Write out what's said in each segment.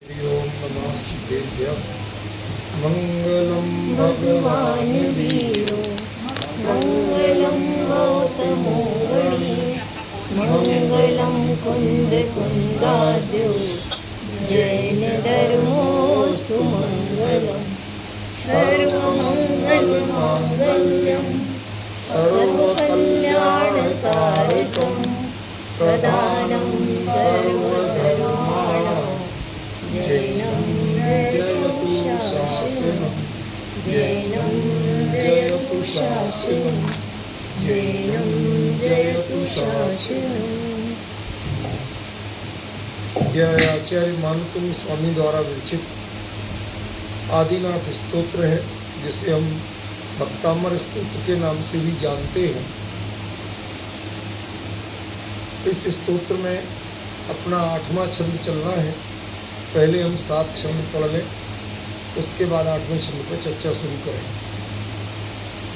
ओम नमः शिवाय। मंगलम भगवान वीरो मंगलम गौतमो वणि मंगलम कुंद कुंदाद्यो जैन धर्मोस्तु मंगलम सर्वमंगल मांगल्यम सर्वकल्याणकारकम प्रधानं सर्वधर्माणां जैनं जयतु शासनं जैनं जयतु शासनं जैनं जयतु शासनं। यह आचार्य मानतुम स्वामी द्वारा विरचित आदिनाथ स्तोत्र है, जिसे हम भक्तामर स्तोत्र के नाम से भी जानते हैं। इस स्तोत्र में अपना 8वां छंद चलना है। पहले हम 7 छंद पढ़ लें, उसके बाद 8वें छंद पर चर्चा शुरू करें।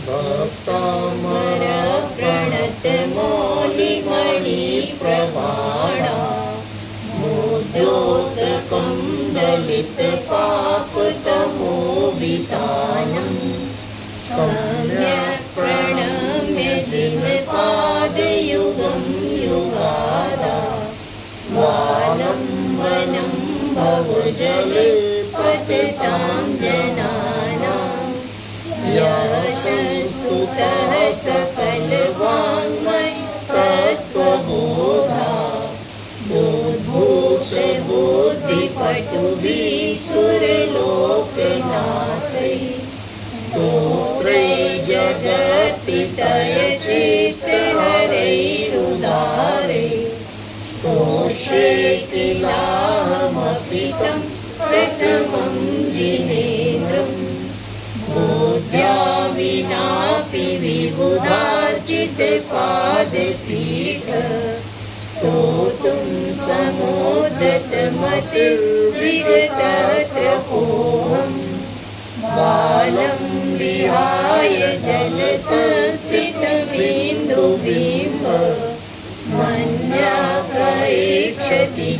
भक्तामर प्रणत मौलिमणि प्रभाणा मोद्योतकं दलित पापतमोवितानं सम्यक् प्रणम्य जिनपादयुगं युगादा वालम्बनं भवजले पतितां जनानां यशस्तुतः सकलवाङ्मय तत्त्वबोधा बुद्धिपटुभिः सुरलोकनाथैः स्तोत्रैः जगत्पितय चित्तहरैरुदारैः स्तोष्ये किलाहमपि तं प्रथमं जिनेन्द्रम् बुद्ध्या विनापि विबुधार्चितपादपीठ स्तोतुं समोदतमतिर्विगतत्रपोऽहम् बालं विहाय जलसंस्थितबिन्दुबिम्ब मन्याकैक्षति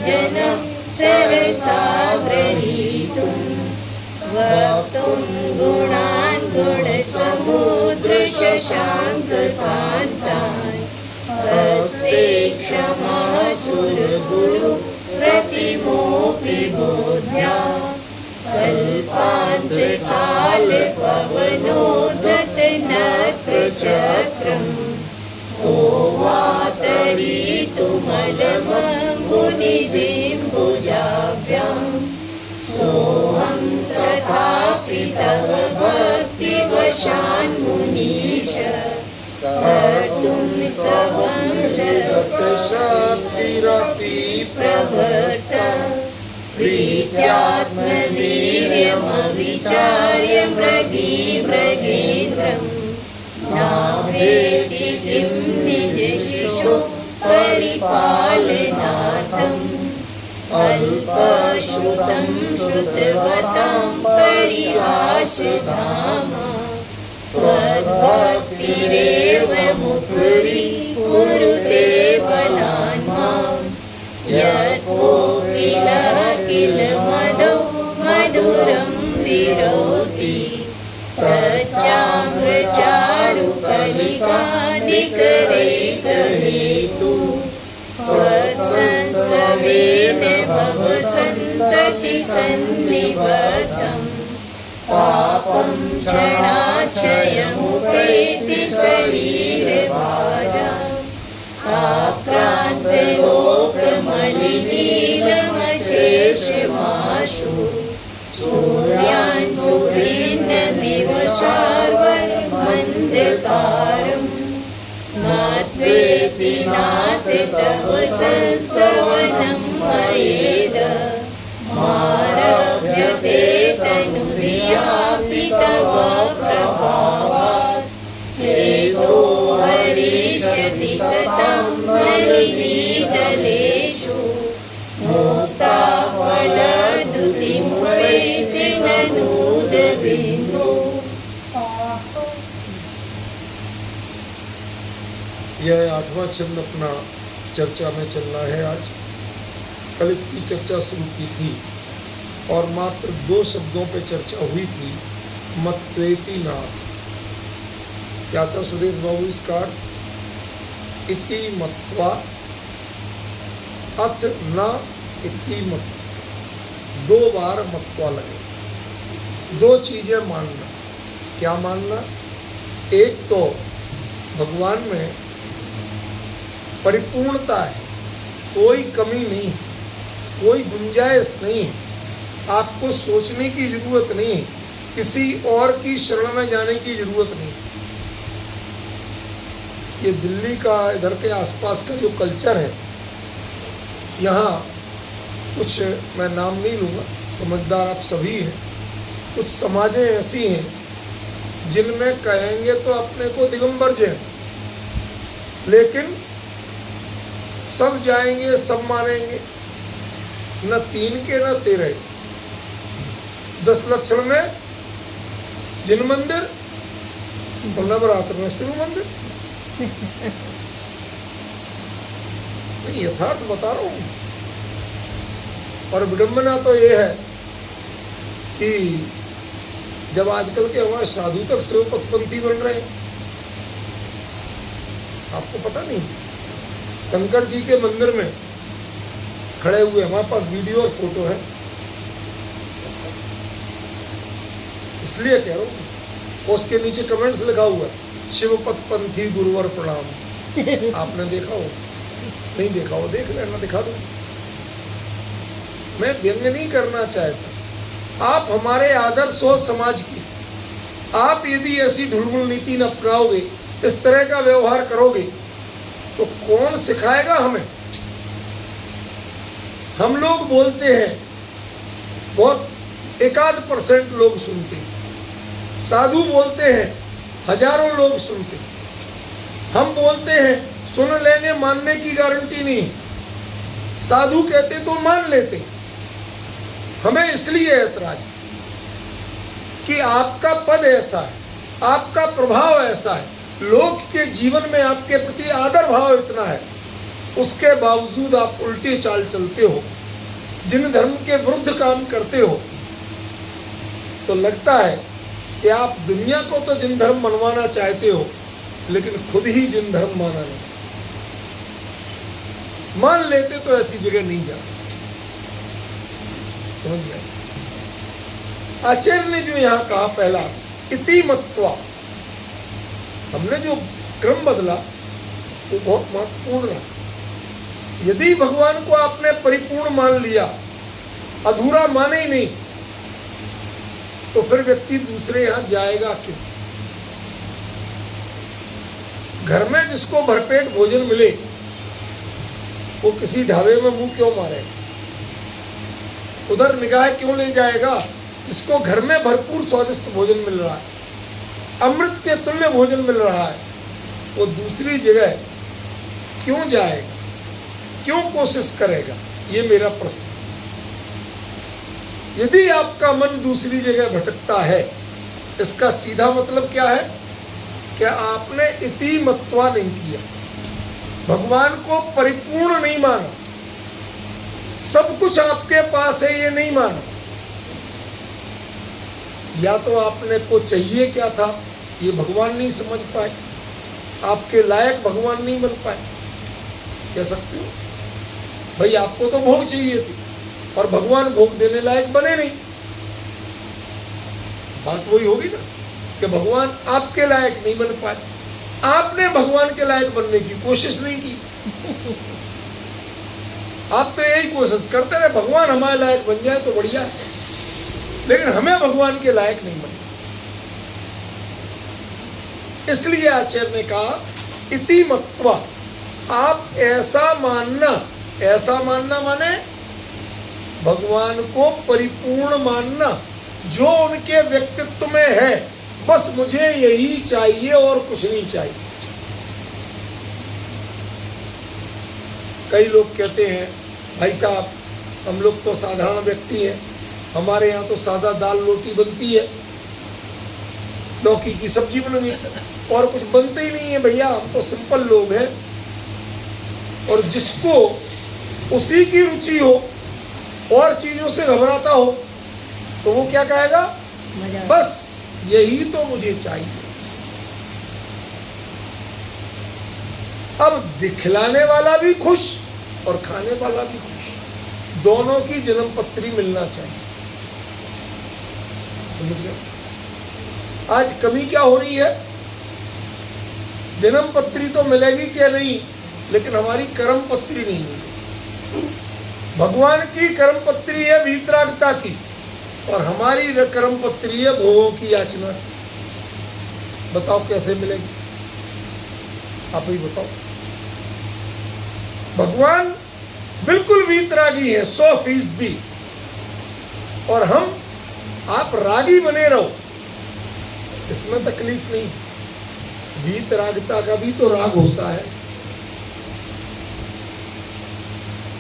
जनं सहसा ग्रहीतुम् वक्तुं गुणान् गुणसमुद्रशशाङ्ककान्तान् हस्ते क्षमः सुरगुरु प्रतिमोऽपि बोध्या कल्पान्तकालपवनोद्धतनक्रचक्रम् को वा तरीतुमलमम्बुनिधिम्बुजाभ्याम् सोऽहं तथापि तव भक्तिवशान्मुनीश कर्तुं स्तवं शक्तिरपि प्रवर्त प्रीत्यात्मवीर्यमविचार्य मृगेन्द्रं नाभेति किं निजशिशो परिपालनार्थम् अल्पश्रुतं श्रुतवतां परिहासधाम त्वद्भक्तिरेव मुकुरी कुरुते बलान् माम् यत् कोकिलः किल मधौ मधुरं विरोति तच्चामृचारुकलिकानिकरैकहेतु त्वत्संस्तवेन भवसन्ततिसन्निबद्धम् पापं क्षणाक्षयमुपैति शरीरबाधा आक्रान्तलोकमलिनीलमशेषमाशु सूर्यान्शुभिन्नमिव शार्वर्मन्धकारम् नात्वेति नाथ तव संस्तवनं मयेद मारभ्यते तनुधियापि तव प्रभावात् चेतो हरिष्यति सतं मलिनीदलेषु मुक्ता फलद्युतिमुपैति ननूदबिन्दु। यह 8वां छंद अपना चर्चा में चलना है आज। कल इसकी चर्चा शुरू की थी और मात्र 2 शब्दों पे चर्चा हुई थी, मत्वेति नाथ। क्या था सुरेश बाबू इसका अर्थ? इति मत्वा अथ न इति मत, 2 बार मत्वा लगे। 2 चीजें मानना। क्या मानना? एक तो भगवान में परिपूर्णता है, कोई कमी नहीं, कोई गुंजाइश नहीं, आपको सोचने की जरूरत नहीं, किसी और की शरण में जाने की जरूरत नहीं। ये दिल्ली का, इधर के आसपास का जो कल्चर है, यहाँ कुछ, मैं नाम नहीं लूँगा, समझदार आप सभी हैं, कुछ समाजें ऐसी हैं जिनमें कहेंगे तो अपने को दिगंबर जैन, लेकिन सब जाएंगे, सब मानेंगे, न 3 के न 13। 10 लक्षण में जिन मंदिर और नवरात्र में शिव मंदिर। नहीं, यथार्थ बता रहा हूं। और विडंबना तो ये है कि जब आजकल के हमारे साधु तक शिव पथपंथी बन रहे हैं, आपको पता नहीं, शंकर जी के मंदिर में खड़े हुए, हमारे पास वीडियो और फोटो है, इसलिए कह रहा हूं। उसके नीचे कमेंट्स लिखा हुआ है, शिव पथपंथी गुरुवर प्रणाम। आपने देखा हो? नहीं देखा हो, देख लेना, दिखा दो। मैं व्यंग नहीं करना चाहता, आप हमारे आदर्श हो समाज की। आप यदि ऐसी ढुलमुल नीति न अपनाओगे, इस तरह का व्यवहार करोगे, तो कौन सिखाएगा हमें? हम लोग बोलते हैं, बहुत 1-8% लोग सुनते हैं, साधु बोलते हैं, हजारों लोग सुनते हैं। हम बोलते हैं, सुन लेने मानने की गारंटी नहीं, साधु कहते तो मान लेते। हमें इसलिए ऐतराज कि आपका पद ऐसा है, आपका प्रभाव ऐसा है, लोग के जीवन में आपके प्रति आदर भाव इतना है, उसके बावजूद आप उल्टी चाल चलते हो, जिन धर्म के विरुद्ध काम करते हो, तो लगता है कि आप दुनिया को तो जिन धर्म मनवाना चाहते हो, लेकिन खुद ही जिन धर्म माना नहीं। मान लेते तो ऐसी जगह नहीं जाते। समझ गए? आचार्य ने जो यहां कहा, पहला इति मत्वा, हमने जो क्रम बदला वो बहुत महत्वपूर्ण है। यदि भगवान को आपने परिपूर्ण मान लिया, अधूरा माने ही नहीं, तो फिर व्यक्ति दूसरे यहां जाएगा क्यों? घर में जिसको भरपेट भोजन मिले, वो किसी ढाबे में मुंह क्यों मारे? उधर निगाह क्यों ले जाएगा जिसको घर में भरपूर स्वादिष्ट भोजन मिल रहा है, अमृत के तुल्य भोजन मिल रहा है? वो दूसरी जगह क्यों जाएगा, क्यों कोशिश करेगा? ये मेरा प्रश्न। यदि आपका मन दूसरी जगह भटकता है, इसका सीधा मतलब क्या है? कि आपने इति मत्वा नहीं किया, भगवान को परिपूर्ण नहीं माना, सब कुछ आपके पास है ये नहीं माना। या तो आपने को चाहिए क्या था ये भगवान नहीं समझ पाए, आपके लायक भगवान नहीं बन पाए। कह सकते हो भाई आपको तो भोग चाहिए थी और भगवान भोग देने लायक बने नहीं। बात वही होगी ना कि भगवान आपके लायक नहीं बन पाए, आपने भगवान के लायक बनने की कोशिश नहीं की। आप तो यही कोशिश करते रहे भगवान हमारे लायक बन जाए तो बढ़िया है, लेकिन हमें भगवान के लायक नहीं बने। इसलिए आचार्य ने कहा इति मत्वा, आप ऐसा मानना माने भगवान को परिपूर्ण मानना, जो उनके व्यक्तित्व में है, बस मुझे यही चाहिए और कुछ नहीं चाहिए। कई लोग कहते हैं भाई साहब हम लोग तो साधारण व्यक्ति हैं, हमारे यहाँ तो सादा दाल रोटी बनती है, लौकी की सब्जी बन गई और कुछ बनते ही नहीं है भैया, हम तो सिंपल लोग हैं। और जिसको उसी की रुचि हो और चीजों से घबराता हो, तो वो क्या कहेगा, मजा बस यही तो मुझे चाहिए। अब दिखलाने वाला भी खुश और खाने वाला भी खुश, दोनों की जन्म पत्री मिलना चाहिए। समझ गए? आज कमी क्या हो रही है, जन्म पत्री तो मिलेगी क्या नहीं, लेकिन हमारी कर्म पत्री नहीं मिलेगी। भगवान की कर्म पत्री है वीतरागता की, और हमारी कर्म पत्री है भोगों की याचना। बताओ कैसे मिलेगी, आप ही बताओ। भगवान बिल्कुल वीतरागी है 100%, और हम आप रागी बने रहो, इसमें तकलीफ नहीं। वीतरागता का भी तो राग होता है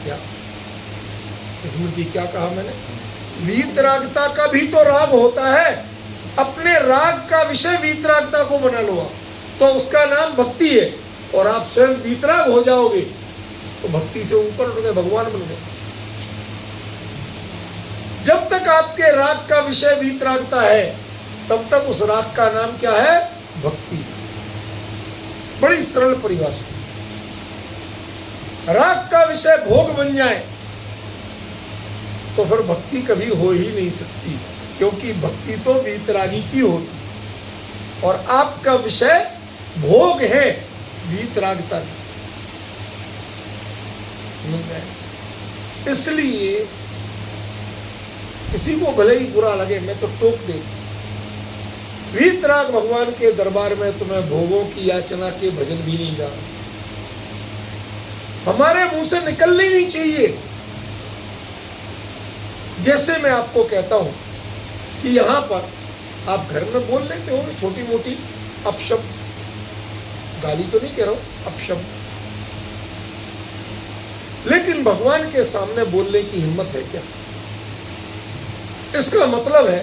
क्या? स्मृति क्या कहा मैंने? वीतरागता का भी तो राग होता है। अपने राग का विषय वीतरागता को बना लो, तो उसका नाम भक्ति है, और आप स्वयं वीतराग हो जाओगे तो भक्ति से ऊपर उठ गए, भगवान बन गए। जब तक आपके राग का विषय वीतरागता है, तब तक उस राग का नाम क्या है? भक्ति। बड़ी सरल परिभाषा। राग का विषय भोग बन जाए तो फिर भक्ति कभी हो ही नहीं सकती, क्योंकि भक्ति तो वीतरागी की होती, और आपका विषय भोग है वीतरागता की। समझ गए? इसलिए किसी को भले ही बुरा लगे, मैं तो टोक दे, वीतराग भगवान के दरबार में तुम्हें भोगों की याचना के भजन भी नहीं गा, हमारे मुंह से निकलनी नहीं चाहिए। जैसे मैं आपको कहता हूं कि यहां पर आप घर में बोल लेते हो छोटी मोटी अपशब्द, गाली तो नहीं कह रहा हूं, अपशब्द, लेकिन भगवान के सामने बोलने की हिम्मत है क्या? इसका मतलब है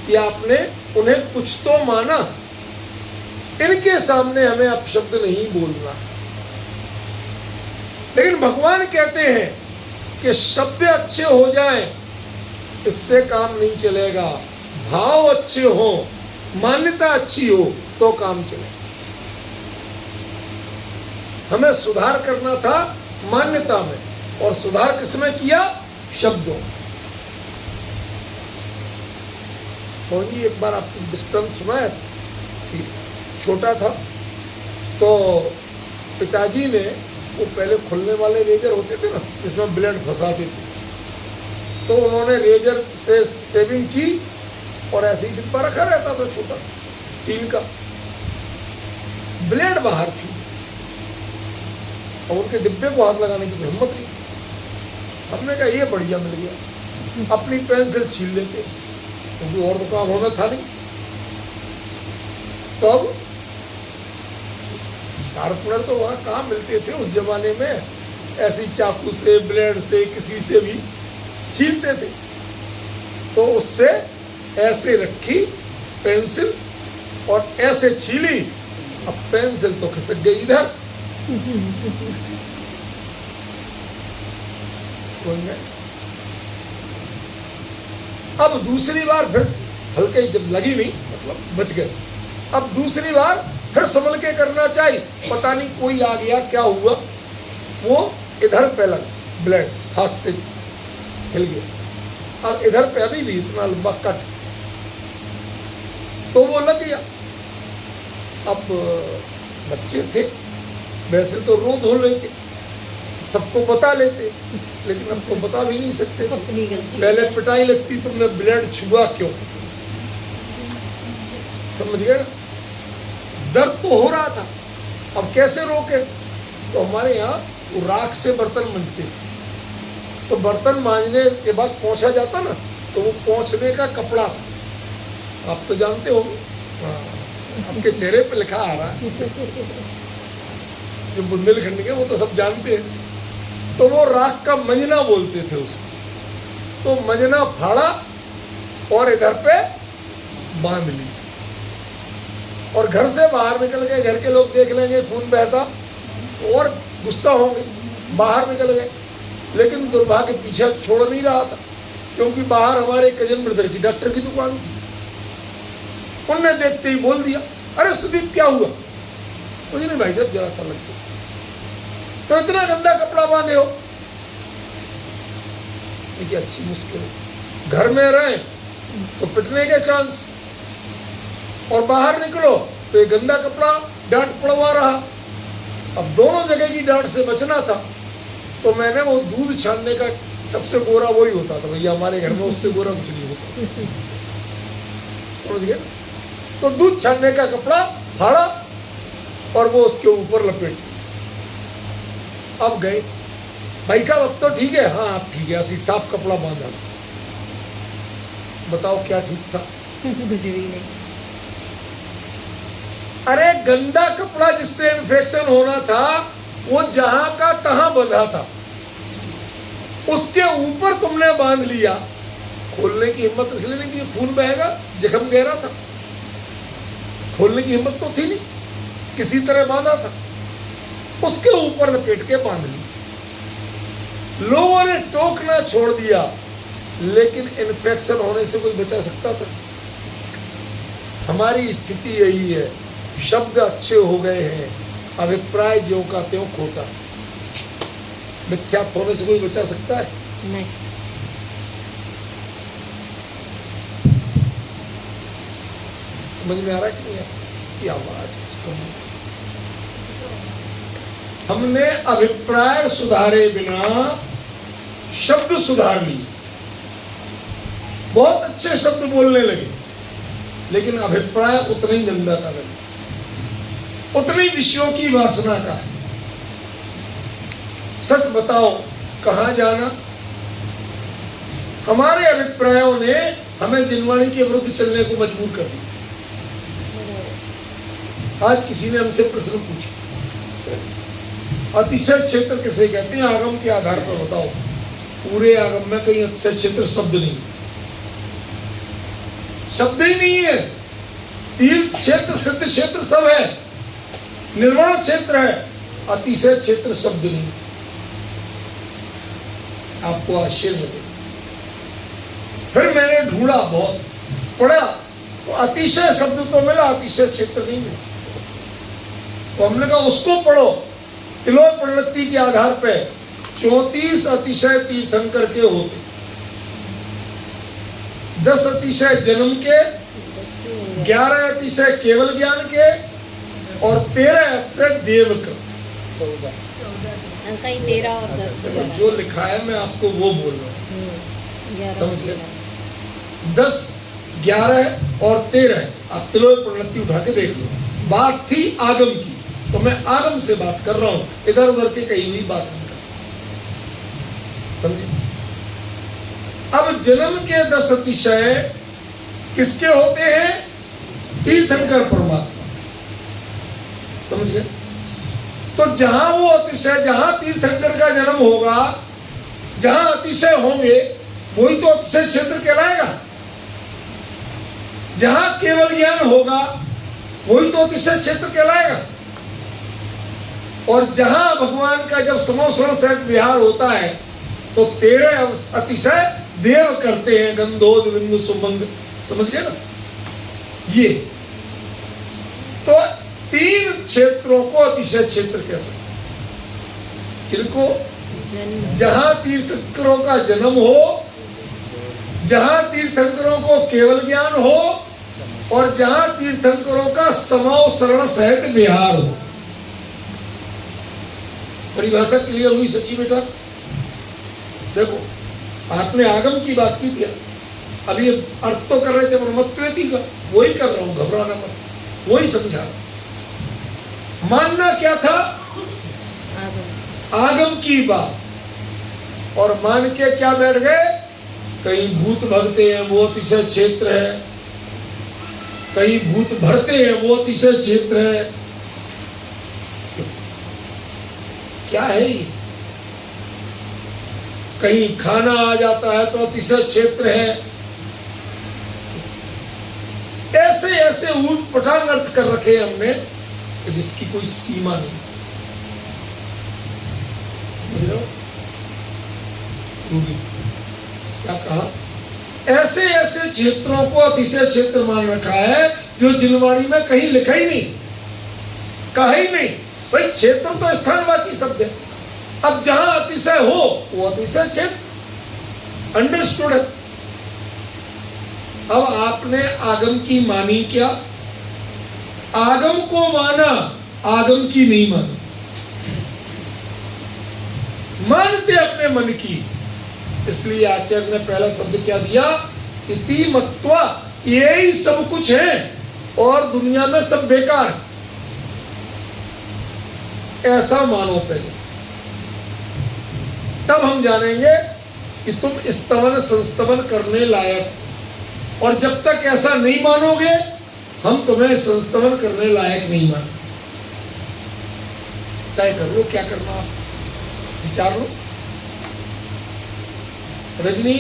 कि आपने उन्हें कुछ तो माना। इनके सामने हमें अपशब्द नहीं बोलना, लेकिन भगवान कहते हैं कि शब्द अच्छे हो जाएं, इससे काम नहीं चलेगा। भाव अच्छे हो, मान्यता अच्छी हो तो काम चले। हमें सुधार करना था मान्यता में, और सुधार किसमें किया? शब्दों। तो जी एक बार आपको दृष्टांत सुना है कि छोटा था तो पिताजी ने, वो पहले खुलने वाले रेजर होते थे ना जिसमें ब्लेड फंसाते थे, तो उन्होंने रेजर से सेविंग की और ऐसे ही डिब्बा रखा रहता था छोटा टीन का, ब्लेड बाहर थी और उनके डिब्बे को हाथ लगाने की हिम्मत नहीं। हमने कहा ये बढ़िया मिल गया, अपनी पेंसिल छील लेते, क्योंकि और तो काम हमें था नहीं। तब शार्पनर तो वहां कहाँ मिलते थे उस जमाने में, ऐसी चाकू से, ब्लेड से, किसी से भी छीलते थे। तो उससे ऐसे रखी पेंसिल और ऐसे छीली, अब पेंसिल तो खिसक गई इधर। कोई नहीं। अब दूसरी बार फिर हल्के जब लगी नहीं, मतलब बच गए। अब दूसरी बार फिर संभल के करना चाहिए, पता नहीं कोई आ गया, क्या हुआ, वो इधर पे लग, ब्लेड हाथ से हिल गया। अब इधर पे अभी भी इतना लंबा कट, तो वो लग गया। अब बच्चे थे, वैसे तो रो धो लेते, सबको बता लेते, लेकिन अब तो बता भी नहीं सकते। पहले पिटाई लगती, तुमने ब्लेड छुआ क्यों? समझ गए? दर्द तो हो रहा था, अब कैसे रोके? तो हमारे यहाँ वो राख से बर्तन मांजते, तो बर्तन मांजने के बाद पोंछा जाता ना, तो वो पोंछने का कपड़ा था, आप तो जानते हो, आपके चेहरे पे लिखा आ रहा है, जो बुंदेलखंड के वो तो सब जानते हैं। तो वो राख का मंजना बोलते थे उसको, तो मंजना फाड़ा और इधर पे बांध ली, और घर से बाहर निकल गए। घर के लोग देख लेंगे खून बहता और गुस्सा होंगे, बाहर निकल गए। लेकिन दुर्भाग्य पीछे छोड़ नहीं रहा था, क्योंकि बाहर हमारे कजन ब्रदर की डॉक्टर की दुकान थी। उनने देखते ही बोल दिया, अरे सुदीप क्या हुआ? मुझे नहीं भाई साहब, जरा सा लग गया। तो इतना गंदा कपड़ा बांधे हो? देखिए अच्छी मुश्किल है, घर में रहे तो पिटने के चांस, और बाहर निकलो तो ये गंदा कपड़ा डांट पड़वा रहा। अब दोनों जगह की डांट से बचना था, तो मैंने वो दूध छानने का, सबसे गोरा वही होता था भैया हमारे घर में, उससे गोरा कुछ नहीं होता, समझ गए? तो दूध छानने का कपड़ा फाड़ा और वो उसके ऊपर लपेट। अब गए, भाई साहब अब तो ठीक है? हाँ अब ठीक है, ऐसी साफ कपड़ा बांधा। बताओ क्या ठीक था? कुछ भी नहीं। अरे गंदा कपड़ा जिससे इन्फेक्शन होना था वो जहां का तहां बंधा था, उसके ऊपर तुमने बांध लिया। खोलने की हिम्मत इसलिए नहीं थी, खून बहेगा, जख्म गहरा था, खोलने की हिम्मत तो थी नहीं, किसी तरह बांधा था, उसके ऊपर लपेट के बांध ली। लोगों ने टोकना छोड़ दिया, लेकिन इन्फेक्शन होने से कोई बचा सकता था? हमारी स्थिति यही है, शब्द अच्छे हो गए हैं, अभिप्राय ज्यों का त्यों खोटा। मिथ्यात्व होने से कोई बचा सकता है? नहीं। समझ में आ रहा है कि नहीं? इसकी आवाज कुछ कम है। हमने अभिप्राय सुधारे बिना शब्द सुधार लिए, बहुत अच्छे शब्द बोलने लगे, लेकिन अभिप्राय उतना ही गंदा था, उतनी विषयों की वासना का है। सच बताओ कहां जाना? हमारे अभिप्रायों ने हमें जिनवाणी के विरुद्ध चलने को मजबूर कर दिया। आज किसी ने हमसे प्रश्न पूछा, अतिशय क्षेत्र किसे कहते हैं? आगम के आधार पर बताओ। पूरे आगम में कहीं अतिशय क्षेत्र शब्द नहीं, शब्द ही नहीं है। तीर्थ क्षेत्र, सिद्ध क्षेत्र सब है, निर्वाण क्षेत्र है, अतिशय क्षेत्र शब्द नहीं। आपको आश्चर्य लगे। फिर मैंने ढूंढा, बहुत पढ़ा, तो अतिशय शब्द तो मिला, अतिशय क्षेत्र नहीं मिला। तो हमने कहा उसको पढ़ो। तिलोक प्रणति के आधार पे 34 अतिशय तीर्थंकर के होते, 10 अतिशय जन्म के, 11 अतिशय केवल ज्ञान के, और 13 अतिशय देव का। 13 और 10 जो लिखा है मैं आपको वो बोल रहा हूँ, समझ गए? 10, 11 और 13 आप तिलोक प्रणति उठा के देख लो। बात थी आगम की, तो मैं आगम से बात कर रहा हूं, इधर उधर के कहीं भी बात नहीं कर, समझे? अब जन्म के 10 अतिशय किसके होते हैं? तीर्थंकर परमात्मा, समझ गए? तो जहां वो अतिशय, जहां तीर्थंकर का जन्म होगा, जहां अतिशय होंगे, वही तो अतिशय क्षेत्र कहलाएगा। जहां केवल ज्ञान होगा, वही तो अतिशय क्षेत्र कहलाएगा। और जहां भगवान का जब समोसरण सहित विहार होता है, तो 13 अतिशय देव करते हैं, गंधोद बिंदु सुबंध, समझ गए ना? ये तो 3 क्षेत्रों को अतिशय क्षेत्र कह सकते हैं। किनको? जहां तीर्थंकरों का जन्म हो, जहां तीर्थंकरों को केवल ज्ञान हो, और जहां तीर्थंकरों का समोसरण सहित विहार हो। परिभाषा क्लियर हुई सची बेटा? देखो, आपने आगम की बात की थी, अभी अर्थ तो कर रहे थे ब्रह्मत्वेति का, वही कर रहा हूं, घबराना मत, वही समझा रहा। मानना क्या था? आगम की बात, और मान के क्या बैठ गए? कहीं भूत भरते हैं वो अतिशय क्षेत्र है, कहीं भूत भरते हैं वो अतिशय क्षेत्र है। क्या है ये? कहीं खाना आ जाता है तो अतिशय क्षेत्र है। ऐसे ऐसे ऊट पटांग अर्थ कर रखे हमने कि जिसकी कोई सीमा नहीं। समझ रहे हो? क्या कहा? ऐसे ऐसे क्षेत्रों को अतिशय क्षेत्र मान रखा है जो जिनवाणी में कहीं लिखा ही नहीं, कहा ही नहीं। भाई क्षेत्र तो स्थानवाची शब्द है, अब जहां अतिशय हो वो अतिशय क्षेत्र, अंडरस्टूड है। अब आपने आगम की मानी क्या? आगम को माना, आगम की नहीं मानी। मानते अपने मन की, इसलिए आचार्य ने पहला शब्द क्या दिया? इति मत्वा, यही सब कुछ है और दुनिया में सब बेकार, ऐसा मानो पहले, तब हम जानेंगे कि तुम स्तवन संस्तवन करने लायक। और जब तक ऐसा नहीं मानोगे हम तुम्हें संस्तवन करने लायक नहीं मान। तय कर लो क्या करना, विचार लो। रजनी,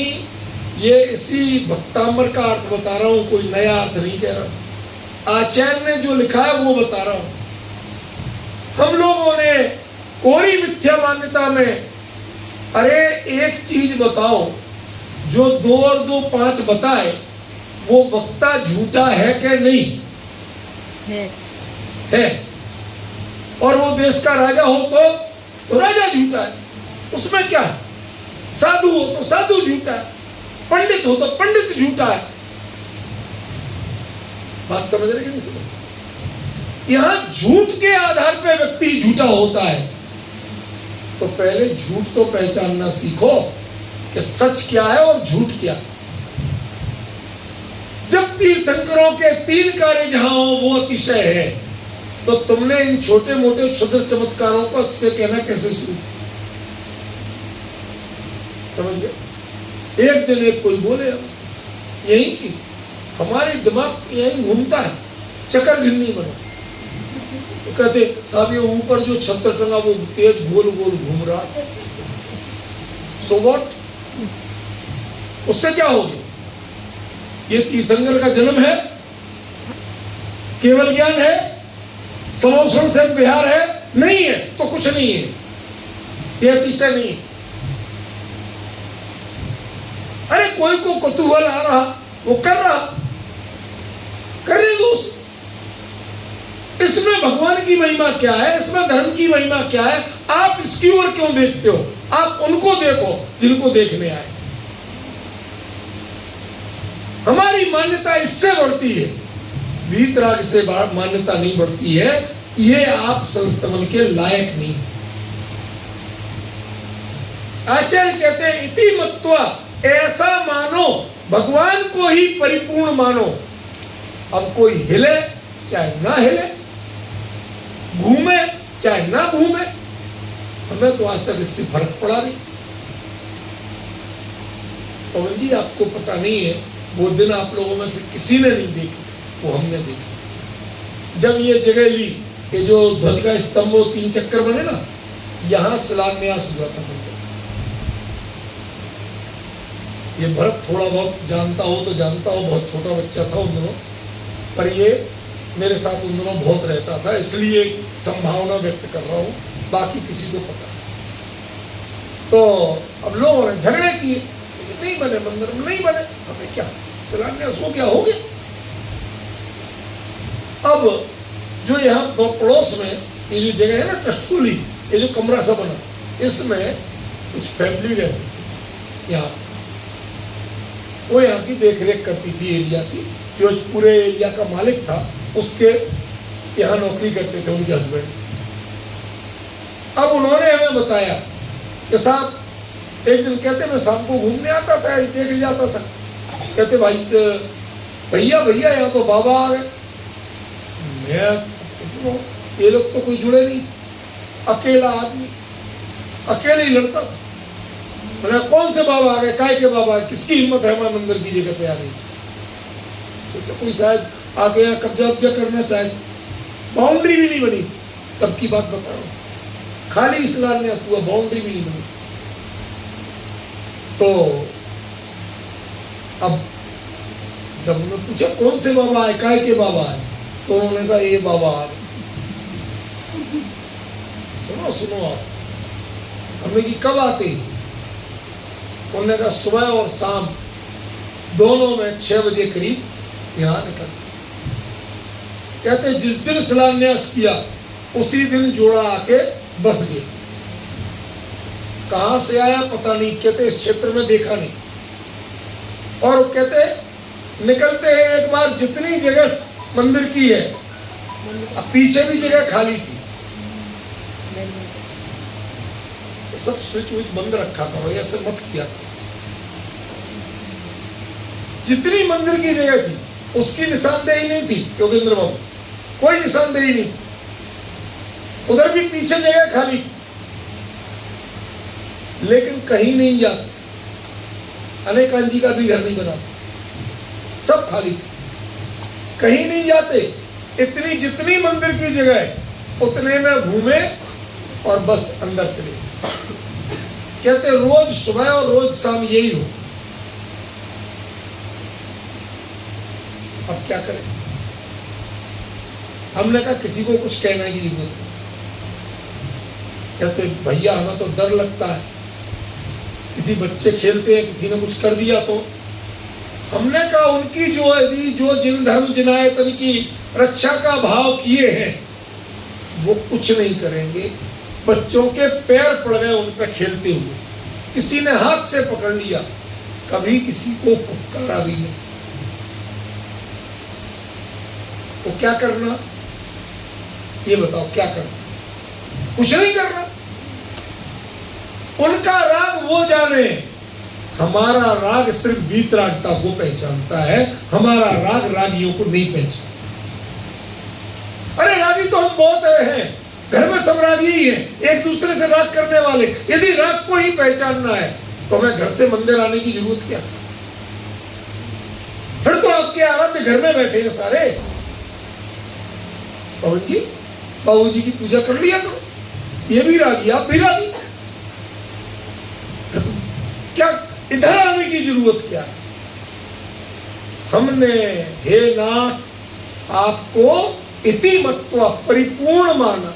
ये इसी भक्तामर का अर्थ बता रहा हूं, कोई नया अर्थ नहीं कह रहा। आचार्य ने जो लिखा है वो बता रहा हूं। हम लोगों ने कोरी मिथ्या मान्यता में, अरे एक चीज बताओ जो 2 और 2 5 बताए, वो वक्ता झूठा है कि नहीं है? और वो देश का राजा हो तो राजा झूठा है, उसमें क्या है? साधु हो तो साधु झूठा है, पंडित हो तो पंडित झूठा है। बात समझ रहे कि नहीं समझ? यहां झूठ के आधार पर व्यक्ति झूठा होता है। तो पहले झूठ तो पहचानना सीखो कि सच क्या है और झूठ क्या है। जब तीर्थंकरों के 3 कार्य जहां हो वो अतिशय है, तो तुमने इन छोटे मोटे क्षुद्र चमत्कारों को से कहना कैसे शुरू? समझ गए? एक दिन एक कोई बोले हमसे यही कि हमारे दिमाग यही घूमता है, चक्कर गिननी बना। तो कहते साहब ये ऊपर जो छत्र टंगा वो तेज गोल गोल घूम रहा है, सो व्हाट? उससे क्या हो गया? ये तीर्थंकर का जन्म है, केवल ज्ञान है, समोषण से बिहार है? नहीं है तो कुछ नहीं है, ये अतिशय नहीं। अरे कोई को कुतूहल आ रहा, वो कर रहा, करने दो। इसमें भगवान की महिमा क्या है, इसमें धर्म की महिमा क्या है? आप इसकी ओर क्यों देखते हो? आप उनको देखो जिनको देखने आए। हमारी मान्यता इससे बढ़ती है, वीतराग से मान्यता नहीं बढ़ती है। ये आप संस्तमन के लायक नहीं। आचार्य कहते हैं इति मत्वा, ऐसा मानो, भगवान को ही परिपूर्ण मानो। अब कोई हिले चाहे ना हिले, घूमे चाहे ना घूमे, हमें तो आज तक इससे फर्क पड़ा नहीं। पवन जी आपको पता नहीं है, वो दिन आप लोगों में से किसी ने नहीं देखी, वो हमने देखी। जब ये जगह ली, ये जो ध्वज का स्तंभ 3 चक्कर बने ना, यहां शिलान्यास हुआ था मंदिर। ये भरत थोड़ा बहुत जानता हो तो जानता हो, बहुत छोटा बच्चा था उन दिनों, पर ये मेरे साथ उन दिनों बहुत रहता था, इसलिए संभावना व्यक्त कर रहा हूं, बाकी किसी को पता नहीं। तो अब लोगों ने झगड़े किए, नहीं बने मंदिर में, नहीं बने, हमें क्या, शिलान्यास हो क्या हो गया। अब जो यहाँ पड़ोस में ये जो जगह है ना ट्रस्टकुली, ये जो कमरा सा बना, इसमें कुछ फैमिली रहती थी यहाँ, वो यहाँ की देखरेख करती थी एरिया की। जो इस पूरे एरिया का मालिक था, उसके यहाँ नौकरी करते थे उनके हस्बैंड। अब उन्होंने हमें बताया कि साहब एक दिन कहते मैं शाम को घूमने आता था, देख जाता था, कहते भाई भैया भैया यहाँ तो बाबा आ गए। मैं ये लोग तो कोई जुड़े नहीं, अकेला आदमी अकेले ही लड़ता था। मैंने कौन से बाबा आ गए, काय के बाबा, किसकी हिम्मत है हमारे मंदिर की जगह पे आ गई? तो कोई शायद आगे यहाँ कब्जा वब्जा करना चाहे, बाउंड्री भी नहीं बनी थी, तब की बात बता रहा हूँ, खाली शिलान्यास हुआ, बाउंड्री भी नहीं बनी। तो अब जब उन्होंने पूछा कौन से बाबा आए, काय के बाबा आए, तो उन्होंने कहा ये बाबा आ गए। सुनो सुनो आप, हमने कि कब आते हैं? उन्होंने कहा सुबह और शाम दोनों में 6 बजे करीब यहाँ निकलते। कहते जिस दिन शिलान्यास किया उसी दिन जोड़ा आके बस गया। कहां से आया पता नहीं, कहते इस क्षेत्र में देखा नहीं। और कहते निकलते हैं एक बार, जितनी जगह मंदिर की है, अब पीछे भी जगह खाली थी, सब स्विच विच बंद रखा करो, ऐसे मत किया। जितनी मंदिर की जगह थी उसकी निशानदेही नहीं थी योगेंद्र बाबू, कोई निशानदेही नहीं। उधर भी पीछे जगह खाली थी, लेकिन कहीं नहीं जाते। अनेकान जी का भी घर नहीं बना, सब खाली थी, कहीं नहीं जाते। इतनी जितनी मंदिर की जगह है उतने में घूमे और बस अंदर चले। कहते रोज सुबह और रोज शाम यही हो। अब क्या करें? हमने कहा किसी को कुछ कहने की जरूरत नहीं। कहते भैया हमें तो डर लगता है, किसी बच्चे खेलते हैं, किसी ने कुछ कर दिया तो। हमने कहा उनकी जो जिन धर्म जिनायतन की रक्षा का भाव किए हैं वो कुछ नहीं करेंगे। बच्चों के पैर पड़ गए उन पर खेलते हुए, किसी ने हाथ से पकड़ लिया, कभी किसी को फुफकारा भी नहीं। तो क्या करना, ये बताओ क्या करना? कुछ नहीं करना। उनका राग वो जाने, हमारा राग सिर्फ वीतरागता को पहचानता है, हमारा राग रागियों को नहीं पहचानता। अरे रागी तो हम बहुत हैं, घर में सब रागी ही हैं, एक दूसरे से राग करने वाले। यदि राग को ही पहचानना है तो मैं घर से मंदिर आने की जरूरत क्या? फिर तो आपके आराध्य घर में बैठे हैं सारे। पवन जी बाबू जी की पूजा कर लिया करो, ये भी रागी आप भी रागी, क्या इधर आने की जरूरत क्या? हमने हे नाथ आपको इति मत्वा परिपूर्ण माना,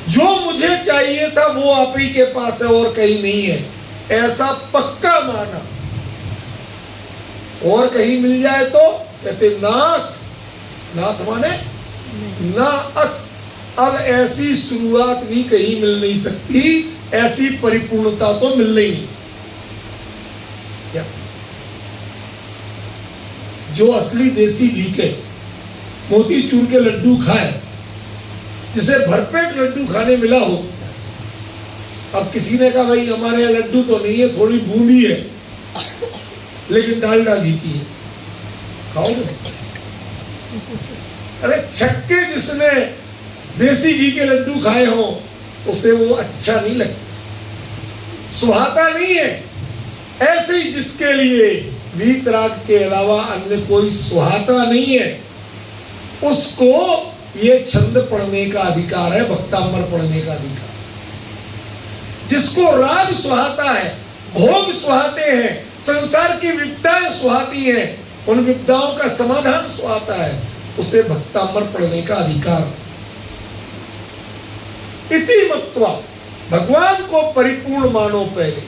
जो मुझे चाहिए था वो आप ही के पास है और कहीं नहीं है, ऐसा पक्का माना। और कहीं मिल जाए तो कहते नाथ, नाथ माने ना अथ। अब ऐसी शुरुआत भी कहीं मिल नहीं सकती, ऐसी परिपूर्णता तो मिल नहीं। क्या जो असली देसी घी के मोतीचूर के लड्डू खाए, जिसे भरपेट लड्डू खाने मिला हो। अब किसी ने कहा भाई हमारे यहाँ लड्डू तो नहीं है, थोड़ी बूंदी है, लेकिन डालडा घी की है, खाओगे? अरे छक्के जिसने देसी घी के लड्डू खाए हो उसे वो अच्छा नहीं लगता, सुहाता नहीं है। ऐसे ही जिसके लिए वीतराग के अलावा अन्य कोई सुहाता नहीं है, उसको ये छंद पढ़ने का अधिकार है, भक्तांबर पढ़ने का अधिकार। जिसको राग सुहाता है, भोग सुहाते हैं, संसार की विद्याएं सुहाती हैं, उन विद्याओं का समाधान सुहाता है, उसे भक्तांबर पढ़ने का अधिकार। इति मत्वा, भगवान को परिपूर्ण मानो पहले,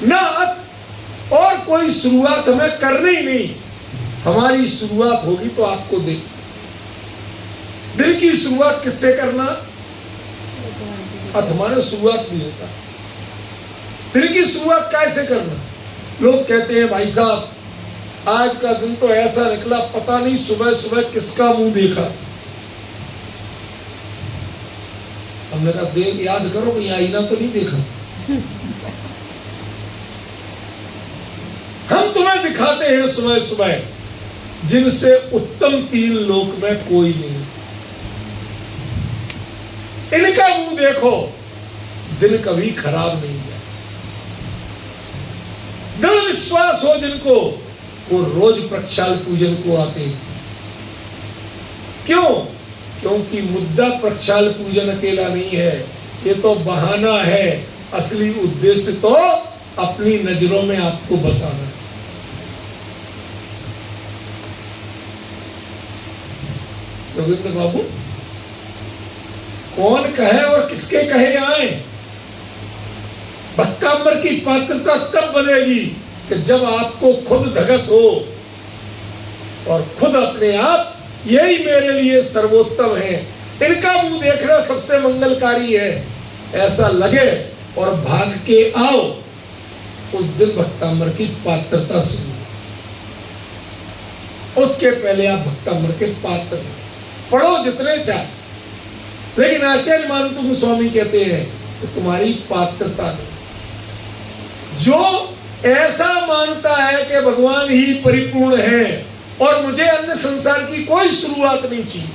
ना अत और कोई शुरुआत हमें करनी नहीं। हमारी शुरुआत होगी तो आपको देख। दिल की शुरुआत किससे करना? अथ हमारे शुरुआत भी होता। दिल की शुरुआत कैसे करना? लोग कहते हैं भाई साहब आज का दिन तो ऐसा निकला, पता नहीं सुबह सुबह किसका मुंह देखा। हमने कहा देख याद करो कहीं आईना तो नहीं देखा। हम तुम्हें दिखाते हैं सुबह सुबह जिनसे उत्तम 3 लोक में कोई नहीं। इनका मुंह देखो, दिन कभी खराब नहीं है। दृढ़ विश्वास हो जिनको, वो रोज प्रक्षाल पूजन को आते हैं। क्यों? क्योंकि मुद्दा प्रक्षाल पूजन अकेला नहीं है, ये तो बहाना है। असली उद्देश्य तो अपनी नजरों में आपको बसाना है। गोविंद बाबू कौन कहे और किसके कहे आए? भक्तांबर की पात्रता तब बनेगी कि जब आपको खुद धगस हो और खुद अपने आप यही मेरे लिए सर्वोत्तम है, इनका मुंह देखना सबसे मंगलकारी है, ऐसा लगे और भाग के आओ, उस दिन भक्तामर की पात्रता शुरू। उसके पहले आप भक्तामर के पात्र पढ़ो जितने चाहे, लेकिन आचार्य मानतु गोस्वामी कहते हैं कि तुम्हारी पात्रता नहीं। जो ऐसा मानता है कि भगवान ही परिपूर्ण है और मुझे अन्य संसार की कोई शुरुआत नहीं चाहिए,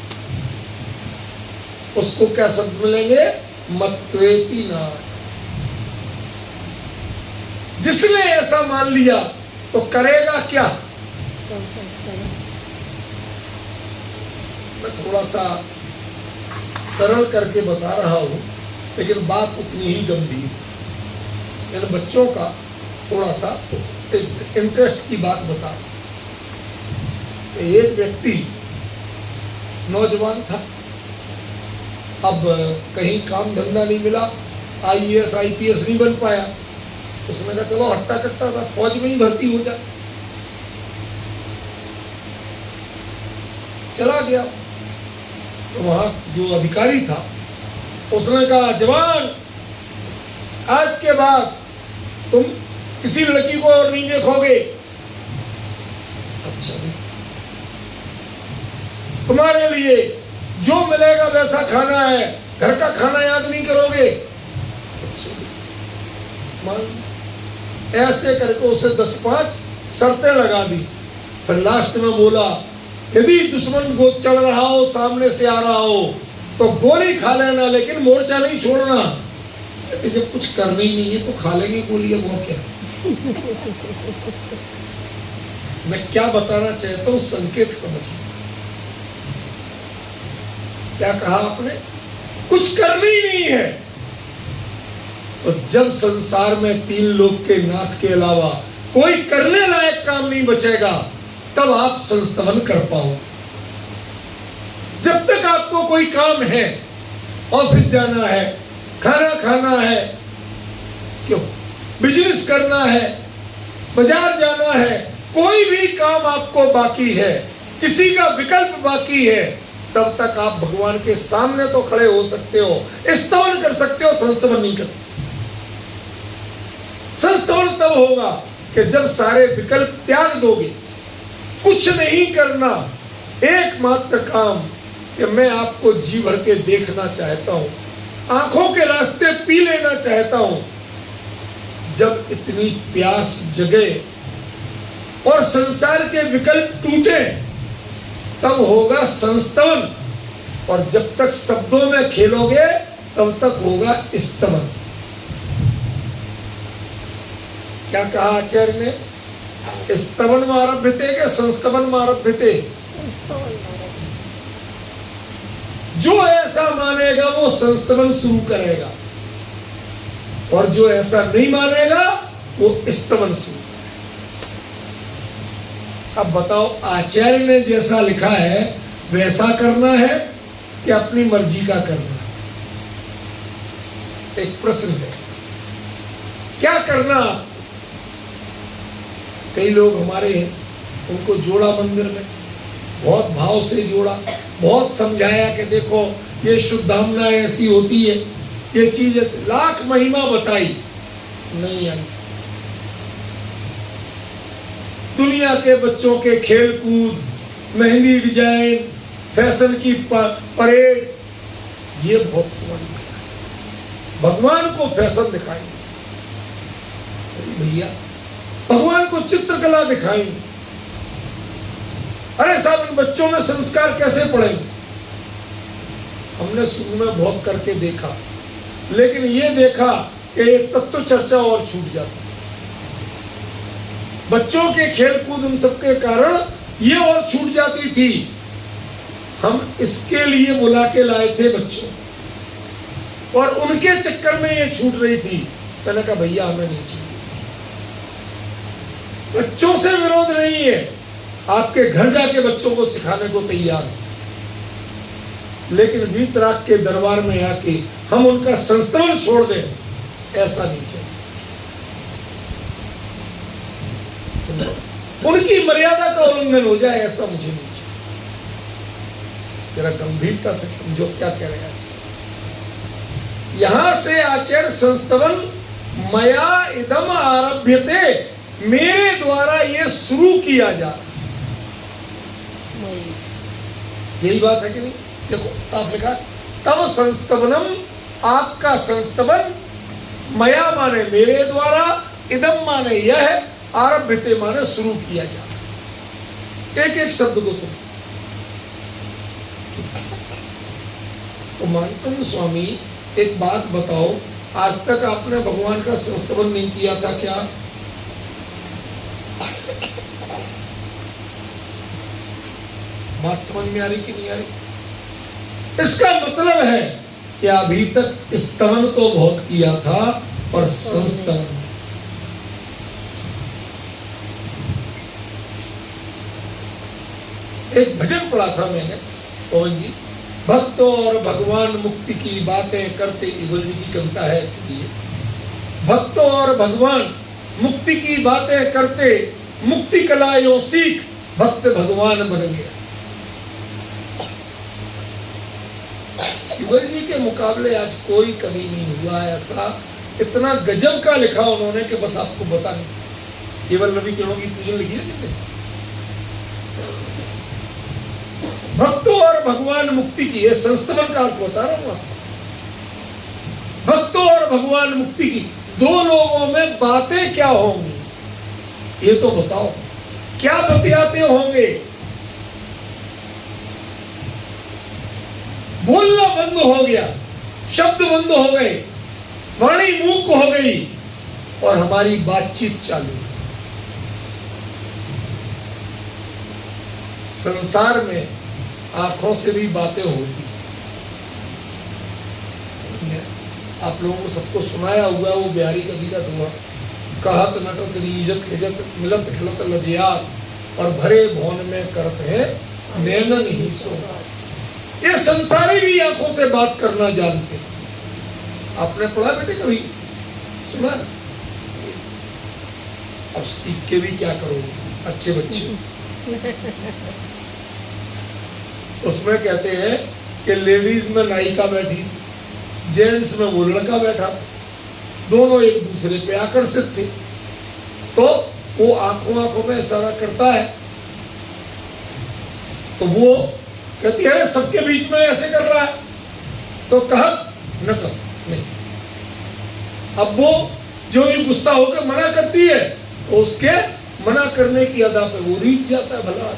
उसको क्या शब्द मिलेंगे? मत्वेति नाथ। जिसने ऐसा मान लिया तो करेगा क्या? मैं थोड़ा सा सरल करके बता रहा हूं, लेकिन बात उतनी ही गंभीर। मैंने बच्चों का थोड़ा सा इंटरेस्ट की बात बता। एक व्यक्ति नौजवान था, अब कहीं काम धंधा नहीं मिला, IAS IPS नहीं बन पाया, उसने कहा चलो हट्टा कट्टा था, फौज में ही भर्ती हो जा। चला गया तो वहां जो अधिकारी था उसने कहा जवान, आज के बाद तुम किसी लड़की को और नहीं देखोगे। अच्छा, तुम्हारे लिए जो मिलेगा वैसा खाना है, घर का खाना याद नहीं करोगे। अच्छा, ऐसे करके उसे 10-5 शर्तें लगा दी। फिर लास्ट में बोला यदि दुश्मन को चल रहा हो, सामने से आ रहा हो तो गोली खा लेना, लेकिन मोर्चा नहीं छोड़ना। जब कुछ करना ही नहीं है तो खा लेंगे गोली, अब वो क्या। मैं क्या बताना चाहता हूं, संकेत समझिए। क्या कहा आपने? कुछ करना ही नहीं है। तो जब संसार में 3 लोक के नाथ के अलावा कोई करने लायक काम नहीं बचेगा, तब आप संस्तवन कर पाओ। जब तक आपको कोई काम है, ऑफिस जाना है, खाना खाना है, क्यों बिजनेस करना है, बाजार जाना है, कोई भी काम आपको बाकी है, किसी का विकल्प बाकी है, तब तक आप भगवान के सामने तो खड़े हो सकते हो, स्तवन कर सकते हो, संस्तवन नहीं कर सकते। संस्तवन तब होगा कि जब सारे विकल्प त्याग दोगे। कुछ नहीं करना, एकमात्र काम कि मैं आपको जी भर के देखना चाहता हूं, आंखों के रास्ते पी लेना चाहता हूं। जब इतनी प्यास जगे और संसार के विकल्प टूटे, तब होगा संस्तवन। और जब तक शब्दों में खेलोगे तब तक होगा स्तवन। क्या कहा आचार्य ने? स्तवन में आरभ्यते के संस्तवन में आरभ्यते। जो ऐसा मानेगा वो संस्तवन शुरू करेगा, और जो ऐसा नहीं मानेगा वो स्तवन शुरू करेगा। अब बताओ, आचार्य ने जैसा लिखा है वैसा करना है कि अपनी मर्जी का करना है? एक प्रश्न है, क्या करना? कई लोग हमारे हैं, उनको जोड़ा मंदिर में, बहुत भाव से जोड़ा, बहुत समझाया कि देखो ये शुद्धामना ऐसी होती है, ये चीज ऐसी, लाख महिमा बताई, नहीं आई। दुनिया के बच्चों के खेल कूद, मेहंदी डिजाइन, फैशन की परेड, ये बहुत समझ में आया। भगवान को फैशन दिखाएंगे भैया, भगवान को चित्रकला दिखाएंगे। अरे साहब, इन बच्चों में संस्कार कैसे पड़ेंगे? हमने शुरू में बहुत करके देखा, लेकिन ये देखा कि एक तत्व चर्चा और छूट जाती। बच्चों के खेल कूद उन सबके कारण ये और छूट जाती थी। हम इसके लिए बुला के लाए थे बच्चों, और उनके चक्कर में ये छूट रही थी। मैंने कहा भैया हमें नहीं चाहिए। बच्चों से विरोध नहीं है, आपके घर जाके बच्चों को सिखाने को तैयार है, लेकिन वीतराग के दरबार में आके हम उनका संस्तवन छोड़ दें, ऐसा नहीं चाहिए। सुनो, उनकी मर्यादा का उल्लंघन हो जाए ऐसा मुझे नहीं चाहिए। जरा गंभीरता से समझो क्या कह रहे हैं आचार्य। यहां से आचार्य संस्तवन मया इदम आरभ्यते, मेरे द्वारा ये शुरू किया जा रहा, यही बात है कि नहीं? देखो साफ लिखा, तब संस्तवनम, आपका संस्तवन, मया माने मेरे द्वारा, इदम माने यह, आरभ्यते माने शुरू किया जा रहा। एक एक शब्द को समझो। तो मानकंद स्वामी एक बात बताओ, आज तक आपने भगवान का संस्तवन नहीं किया था क्या? बात समझ में आ रही कि नहीं आ रही? इसका मतलब है कि अभी तक स्तवन तो बहुत किया था, पर संस्तवन नहीं। एक भजन पढ़ा था मैंने पवन जी, भक्त और भगवान मुक्ति की बातें करते, इगल जी की कविता है ये, भक्त और भगवान मुक्ति की बातें करते, मुक्ति कला यो सीख, भक्त भगवान बन गया। इगल जी के मुकाबले आज कोई कवि नहीं हुआ ऐसा, इतना गजब का लिखा उन्होंने कि बस आपको बता नहीं सकते। केवल रवि किरणों की पूजन लिखी है कितने, भक्तों और भगवान मुक्ति की, ये संस्तवन का अर्थ बता रहा हूं। भक्तों और भगवान मुक्ति की दो लोगों में बातें क्या होंगी ये तो बताओ, क्या बतियाते होंगे? बोलना बंद हो गया, शब्द बंद हो गए, वाणी मूक हो गई और हमारी बातचीत चालू। संसार में आंखों से भी बातें होती, आप लोगों को सबको सुनाया हुआ वो बिहारी कवि का दुआ, कहत नटत रीजत खिजत मिलत खिलत लजियात, और भरे भवन में करत है नैनन ही सो। ये संसारी भी आंखों से बात करना जानते। आपने पढ़ा बेटे कभी, सुना? अब सीख के भी क्या करोगे अच्छे बच्चे। उसमें कहते हैं कि लेडीज में नायिका बैठी, जेंट्स में वो लड़का बैठा, दोनों एक दूसरे पे आकर्षित थे। तो वो आंखों में इशारा करता है, तो वो कहती है सबके बीच में ऐसे कर रहा है, तो कहत न कर नहीं। अब वो जो ये गुस्सा होकर मना करती है, तो उसके मना करने की अदा पे वो रीझ जाता है भला,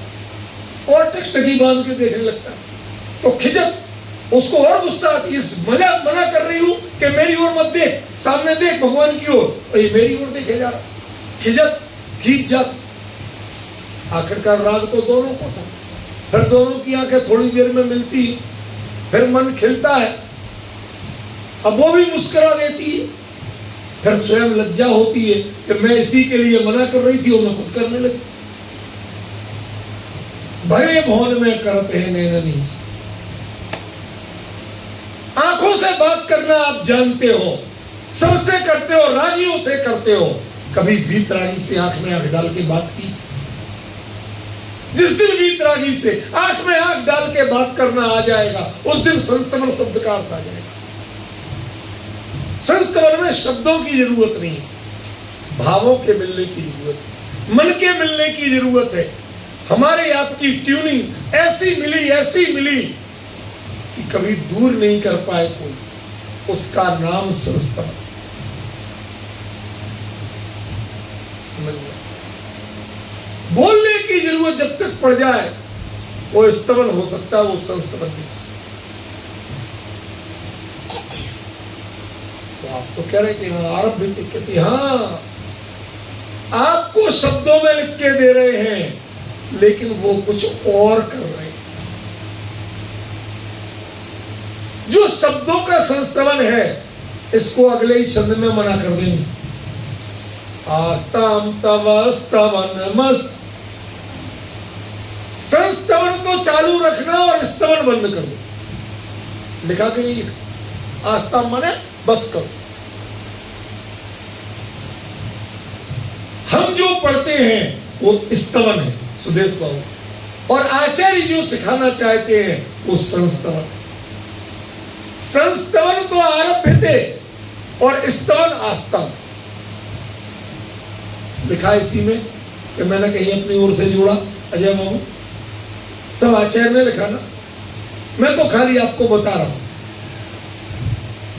और टकटकी बांध के देखने लगता है। तो खिजत, उसको और गुस्सा आती है, मजा मना कर रही हूं कि मेरी ओर मत देख, सामने देख भगवान की ओर, और ये मेरी ओर देखे जा रहा। खिजत खींच जात। आखिरकार राग तो दोनों को था, फिर दोनों की आंखें थोड़ी देर में मिलती, फिर मन खिलता है, अब वो भी मुस्कुरा देती है, फिर स्वयं लज्जा होती है कि मैं इसी के लिए मना कर रही थी और मैं खुद करने लगी। भरे भवन में करते हैं नैननी। आंखों से बात करना आप जानते हो, सबसे करते हो, रानियों से करते हो। कभी वीतरागी से आंख में आंख डाल के बात की? जिस दिन वीतरागी से आंख में आंख डाल के बात करना आ जाएगा, उस दिन संस्तवन शब्द का अर्थ आ जाएगा। संस्तवन में शब्दों की जरूरत नहीं, भावों के मिलने की जरूरत है, मन के मिलने की जरूरत है। हमारे आपकी ट्यूनिंग ऐसी मिली कि कभी दूर नहीं कर पाए कोई, उसका नाम संस्तवन। समझ गया? बोलने की जरूरत जब तक पड़ जाए वो स्तवन हो सकता है, वो संस्तवन नहीं हो सकता। तो आप तो कह रहे कि आरंभ कहती, हाँ आपको शब्दों में लिख के दे रहे हैं, लेकिन वो कुछ और कर रहे हैं। जो शब्दों का संस्तवन है, इसको अगले ही शब्द में मना कर देंगे। आस्ताम तव स्तवन मस्त। संस्तवन तो चालू रखना और स्तवन बंद कर दो। लिखा कि नहीं लिखा? आस्ताम माने बस करो। हम जो पढ़ते हैं वो स्तवन है सुदेश बाबू, और आचार्य जो सिखाना चाहते हैं वो संस्तवन। संस्तवन तो आरभ्य थे और स्तवन आस्था लिखा इसी में कि मैंने कहीं अपनी ओर से जोड़ा। अजय बाबू सब आचार्य ने लिखा ना, मैं तो खाली आपको बता रहा हूं,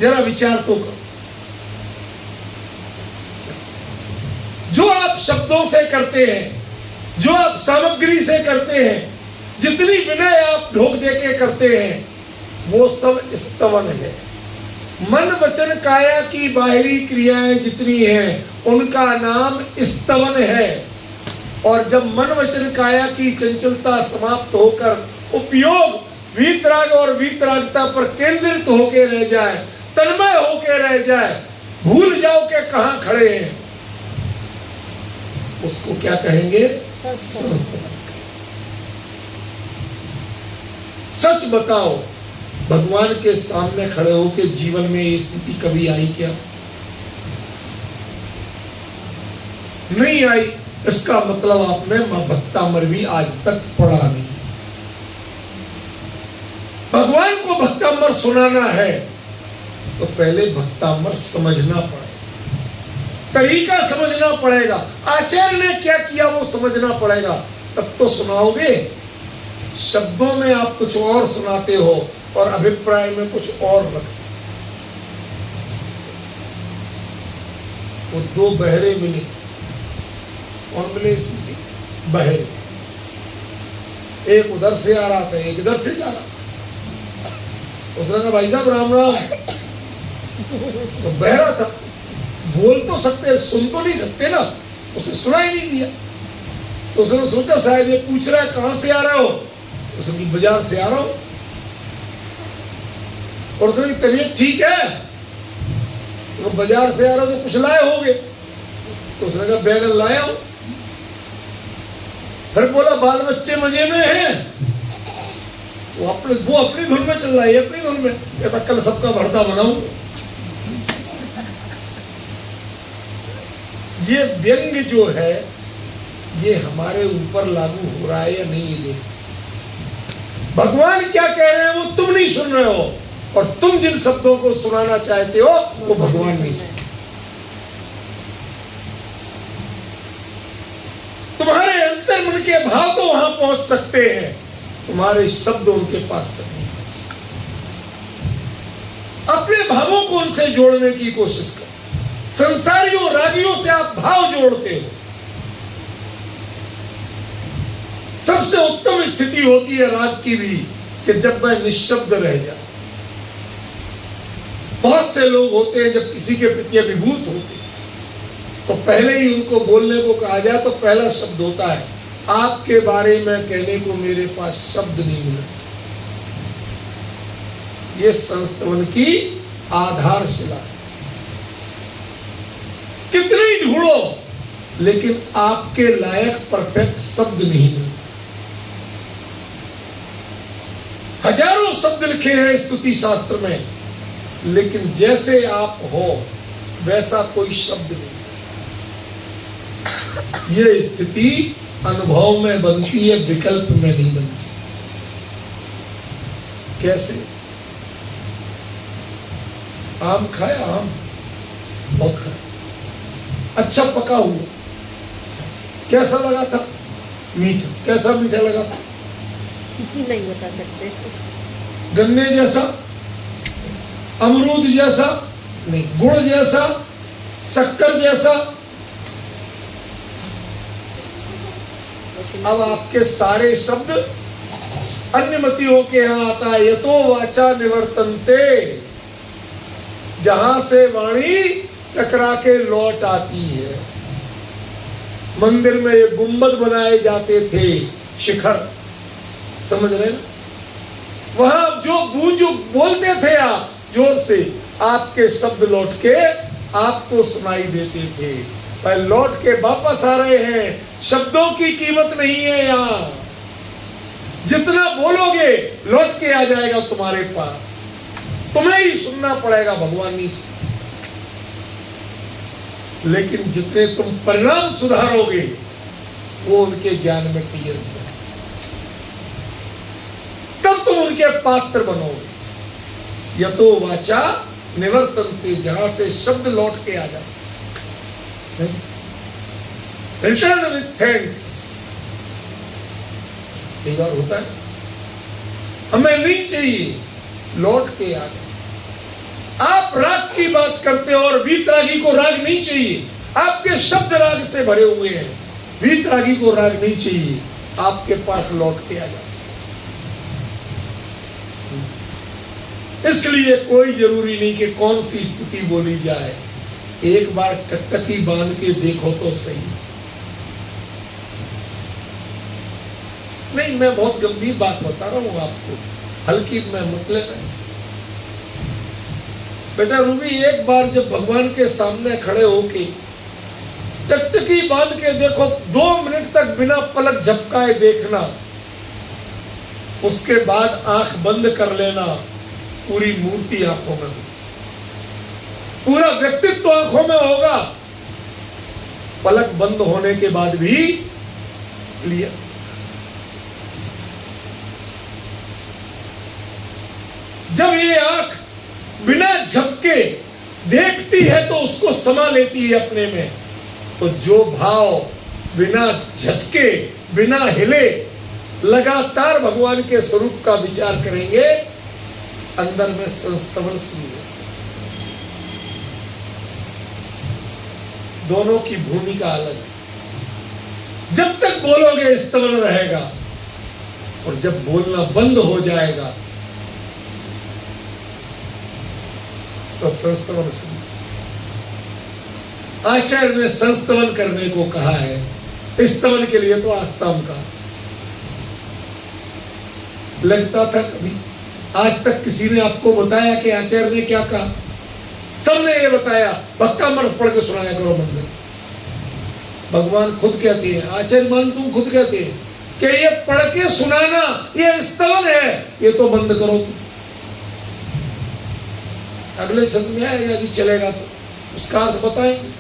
जरा विचार तो करो। जो आप शब्दों से करते हैं, जो आप सामग्री से करते हैं, जितनी विनय आप ढोक दे के करते हैं, वो सब स्तवन है। मन वचन काया की बाहरी क्रियाएं जितनी हैं उनका नाम स्तवन है। और जब मन वचन काया की चंचलता समाप्त होकर उपयोग वीतराग और वीतरागता पर केंद्रित होके रह जाए, तन्मय होके रह जाए, भूल जाओ कि कहां खड़े हैं, उसको क्या कहेंगे? सच बताओ, भगवान के सामने खड़े होके जीवन में ये स्थिति कभी आई क्या? नहीं आई। इसका मतलब आपने भक्तामर भी आज तक पढ़ा नहीं। भगवान को भक्तामर सुनाना है तो पहले भक्तामर समझना पड़ेगा, तरीका समझना पड़ेगा, आचार्य ने क्या किया वो समझना पड़ेगा, तब तो सुनाओगे। शब्दों में आप कुछ और सुनाते हो और अभिप्राय में कुछ और रखते। वो दो बहरे मिले, कौन मिले इसमें? बहरे, एक उधर से आ रहा था, एक इधर से जा रहा। उसने कहा भाई साहब राम राम, तो बहरा था, बोल तो सकते, सुन तो नहीं सकते ना, उसे सुना ही नहीं दिया। तो उसने सोचा शायद ये पूछ रहा है कहां से आ रहे हो, उसने बाजार से आ रहा हूं। और उसने तबीयत ठीक है, तो बाजार से आ रहा तो कुछ लाए होंगे, तो उसने कहा बैगन लाया हूं। फिर बोला बाल बच्चे मजे में हैं, वो अपनी धुन में चल रहा है, अपनी धुन में, कहता कल सबका भरता बनाऊं। ये व्यंग्य जो है ये हमारे ऊपर लागू हो रहा है या नहीं, ये देखो। भगवान क्या कह रहे हैं वो तुम नहीं सुन रहे हो, और तुम जिन शब्दों को सुनाना चाहते हो वो भगवान नहीं सुन। तुम्हारे अंतर मन के भाव तो वहां पहुंच सकते हैं, तुम्हारे शब्द उनके पास तक नहीं पहुंच सकते। अपने भावों को उनसे जोड़ने की कोशिश करो। संसारियों रागियों से आप भाव जोड़ते हो। सबसे उत्तम स्थिति होती है राग की भी कि जब वह निश्शब्द रह जाए। बहुत से लोग होते हैं जब किसी के प्रति अभिभूत होते तो पहले ही उनको बोलने को कहा जाए तो पहला शब्द होता है आपके बारे में कहने को मेरे पास शब्द नहीं मिला। ये संस्तवन की आधारशिला है। कितने ही ढूंढो लेकिन आपके लायक परफेक्ट शब्द नहीं मिलते। हजारों शब्द लिखे हैं स्तुति शास्त्र में, लेकिन जैसे आप हो वैसा कोई शब्द नहीं। ये स्थिति अनुभव में बनती है, विकल्प में नहीं बनती। कैसे? आम खाया, आम बहुत खाया, अच्छा पका हुआ, कैसा लगा था? मीठा। कैसा मीठा लगा था? नहीं बता सकते। गन्ने जैसा, अमरूद जैसा नहीं, गुड़ जैसा, शक्कर जैसा। अब आपके सारे शब्द अन्यमतियों के यहां आता है। ये तो वाचा निवर्तनते, जहां से वाणी टकरा के लौट आती है। मंदिर में ये गुंबद बनाए जाते थे, शिखर, समझ रहे हैं? वहां जो गूंज बोलते थे आप जोर से, आपके शब्द लौट के आपको सुनाई देते थे। पर लौट के वापस आ रहे हैं। शब्दों की कीमत नहीं है यहाँ। जितना बोलोगे लौट के आ जाएगा तुम्हारे पास। तुम्हें ही सुनना पड़ेगा, भगवान नहीं सुन। लेकिन जितने तुम परिणाम सुधारोगे वो उनके ज्ञान में क्लियर हो, तब तुम उनके पात्र बनोगे। यतो वाचा निवर्तन्ते, जहां से शब्द लौट के आ जाए। Return with thanks. कई बार होता है, हमें नहीं चाहिए, लौट के आ जाए। आप राग की बात करते हो और वीतरागी को राग नहीं चाहिए, आपके शब्द राग से भरे हुए हैं, वीतरागी को राग नहीं चाहिए, आपके पास लौट के आ जाए। इसलिए कोई जरूरी नहीं कि कौन सी स्तुति बोली जाए, एक बार टकटकी बांध के देखो तो सही। नहीं, मैं बहुत गंभीर बात बता रहा हूं आपको, हल्की में मतलब है। बेटा रूबी, एक बार जब भगवान के सामने खड़े होके टकटकी बांध के देखो, 2 मिनट तक बिना पलक झपकाए देखना, उसके बाद आंख बंद कर लेना, पूरी मूर्ति आंखों में, पूरा व्यक्तित्व आंखों में होगा, पलक बंद होने के बाद भी क्लियर। जब ये आंख बिना झपके देखती है तो उसको समा लेती है अपने में, तो जो भाव बिना झटके, बिना हिले, लगातार भगवान के स्वरूप का विचार करेंगे, अंदर में संस्तवन शुरू है। दोनों की भूमिका अलग है। जब तक बोलोगे स्तवन रहेगा, और जब बोलना बंद हो जाएगा तो संस्तवन शुरू। आचार्य ने संस्तवन करने को कहा है, स्तवन के लिए तो आस्ताम का। लगता था कभी आज तक किसी ने आपको बताया कि आचार्य ने क्या कहा? सबने ये बताया, भक्तामृत पढ़ के सुनाया करो मंदिर। भगवान खुद कहते हैं, आचार्य मान तुम खुद कहते हैं कि ये पढ़ के सुनाना ये स्तवन है, ये तो बंद करो। अगले शब्द में आएगा यदि चलेगा तो उसका अर्थ बताएंगे।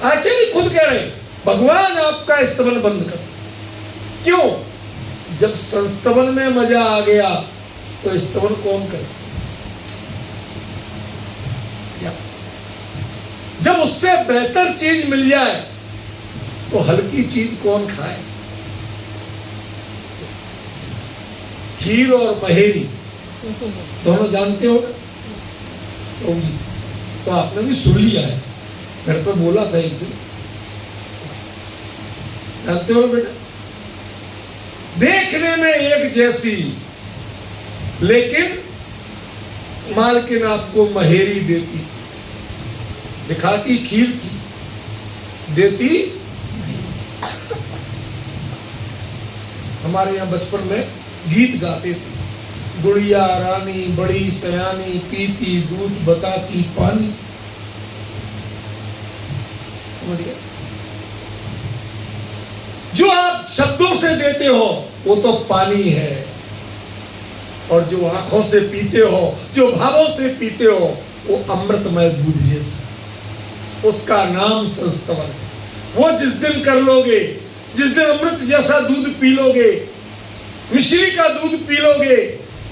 आचार्य खुद कह रहे हैं, भगवान आपका स्तवन बंद कर। क्यों? जब संस्तवन में मजा आ गया तो स्तवन कौन करे? जब उससे बेहतर चीज मिल जाए तो हल्की चीज कौन खाए? खीर और महेरी दोनों जानते हो तो आपने भी सुन लिया है, घर पे बोला था एक दिन, जानते हो बेटा? देखने में एक जैसी, लेकिन मालकिन आपको महेरी देती, दिखाती खीर थी, देती नहीं। हमारे यहाँ बचपन में गीत गाते थे, गुड़िया रानी बड़ी सयानी, पीती दूध बताती पानी। समझ गए? जो आप शब्दों से देते हो वो तो पानी है, और जो आंखों से पीते हो, जो भावों से पीते हो, वो अमृतमय दूध जैसा, उसका नाम संस्तवन है। वो जिस दिन कर लोगे, जिस दिन अमृत जैसा दूध पी लोगे, मिश्री का दूध पी लोगे,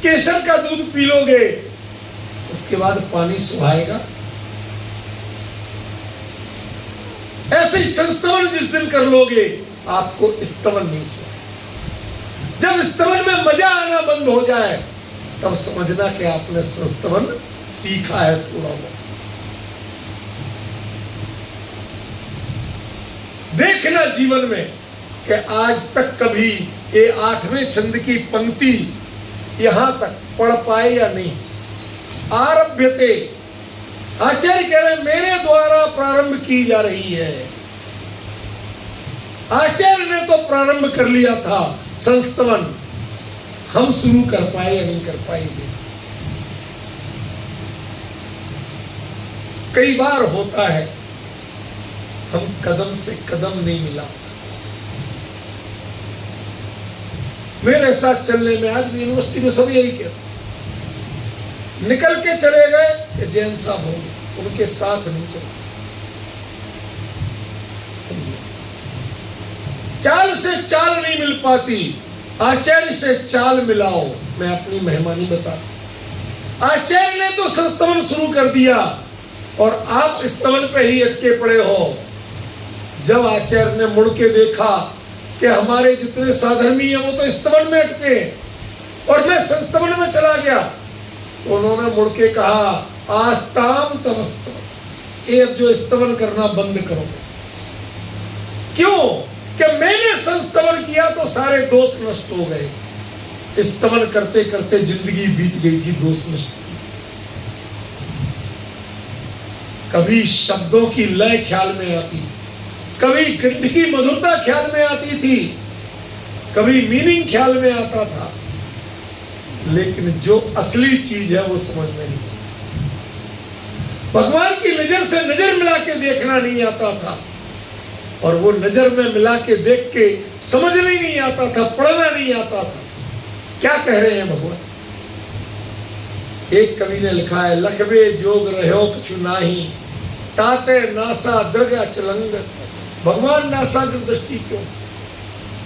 केसर का दूध पी लोगे, उसके बाद पानी सुहाएगा। ऐसे ही संस्तवन जिस दिन कर लोगे, आपको स्तवन नहीं सुहाएगा। जब स्तवन में मजा आना बंद हो जाए, तब समझना कि आपने संस्तवन सीखा है थोड़ा बहुत। देखना जीवन में कि आज तक कभी ये 8वें छंद की पंक्ति यहां तक पढ़ पाए या नहीं। आरभ्यते, आचार्य कह रहे मेरे द्वारा प्रारंभ की जा रही है। आचार्य ने तो प्रारंभ कर लिया था संस्तवन, हम शुरू कर पाए या नहीं कर पाएंगे। कई बार होता है हम कदम से कदम नहीं मिला। मेरे साथ चलने में आज भी यूनिवर्सिटी में सब यही कहते, निकल के चले गए कि जैन साहब होंगे, उनके साथ नहीं चले। समझिए, चाल से चाल नहीं मिल पाती, आचार्य से चाल मिलाओ। मैं अपनी मेहमानी बता, आचार्य ने तो संस्तवन शुरू कर दिया और आप स्तवन पे ही अटके पड़े हो। जब आचार्य ने मुड़ के देखा कि हमारे जितने साधर्मी हैं वो तो स्तवन में अटके और मैं संस्तवन में चला गया, तो उन्होंने मुड़ के कहा आस्ताम तमस्तवन, ये अब जो स्तवन करना बंद करो। क्यों? कि मैंने संस्तवन किया तो सारे दोष नष्ट हो गए। स्तवन करते करते जिंदगी बीत गई थी दोष नष्ट। कभी शब्दों की लय ख्याल में आती थी, कभी कंठ की मधुरता ख्याल में आती थी, कभी मीनिंग ख्याल में आता था, लेकिन जो असली चीज है वो समझ में नहीं। भगवान की नजर से नजर मिला के देखना नहीं आता था और वो नजर में मिला के देख के समझना ही नहीं आता था, पढ़ना नहीं आता था। क्या कह रहे हैं भगवान? एक कवि ने लिखा है, लखबे जोग रहो कछु नाही, ताते नासा दृग अचलंग। भगवान नासाग्र दृष्टि क्यों?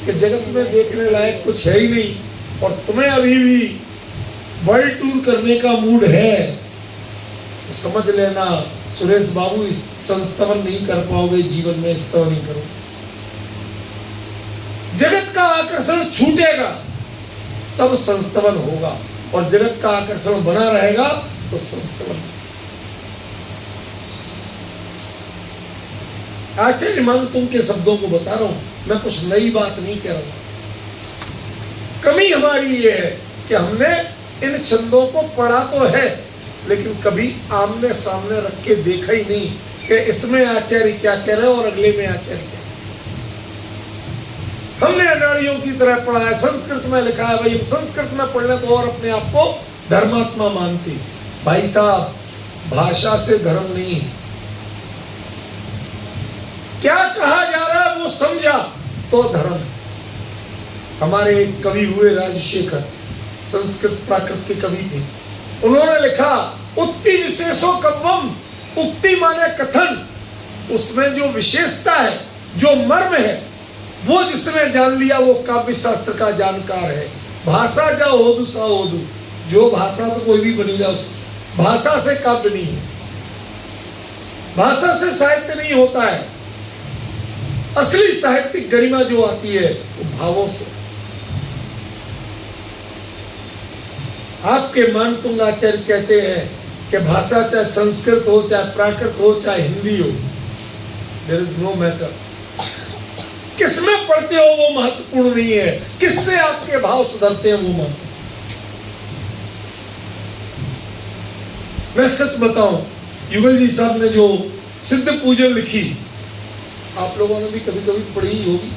कि जगत में देखने लायक कुछ है ही नहीं और तुम्हें अभी भी वर्ल्ड टूर करने का मूड है, तो समझ लेना सुरेश बाबू इस संस्तवन नहीं कर पाओगे जीवन में, स्तवन नहीं करो। जगत का आकर्षण छूटेगा तब संस्तवन होगा और जगत का आकर्षण बना रहेगा तो संस्तवन। आचार्य मान तुम के शब्दों को बता रहा हूं, मैं कुछ नई बात नहीं कह रहा हूं। कमी हमारी ये है कि हमने इन छंदों को पढ़ा तो है लेकिन कभी आमने सामने रख के देखा ही नहीं कि इसमें आचार्य क्या कह रहे हैं और अगले में आचार्य क्या। हमने अनाड़ियों की तरह पढ़ा है, संस्कृत में लिखा है, भाई संस्कृत में पढ़ने तो और अपने आप को धर्मात्मा मानते। भाई साहब, भाषा से धर्म नहीं, क्या कहा जा रहा है वो समझा तो धर्म है। हमारे एक कवि हुए राजशेखर, संस्कृत प्राकृत के कवि थे, उन्होंने लिखा उक्ति विशेषो कव्वम, उक्ति माने कथन, उसमें जो विशेषता है, जो मर्म है, वो जिसने जान लिया वो काव्य शास्त्र का जानकार है। भाषा जा होदु सा होदु, जो भाषा तो कोई भी बनी जाए, उस भाषा से काव्य नहीं है, भाषा से साहित्य नहीं होता है। असली साहित्यिक गरिमा जो आती है वो भावों से। आपके मानतुंग आचार्य कहते हैं कि भाषा चाहे संस्कृत हो, चाहे प्राकृत हो, चाहे हिंदी हो, देयर इज नो मैटर। किसमें पढ़ते हो वो महत्वपूर्ण नहीं है, किससे आपके भाव सुधरते हैं वो महत्वपूर्ण। मैं सच बताऊं, युगल जी साहब ने जो सिद्ध पूजन लिखी, आप लोगों ने भी कभी कभी पढ़ी ही होगी,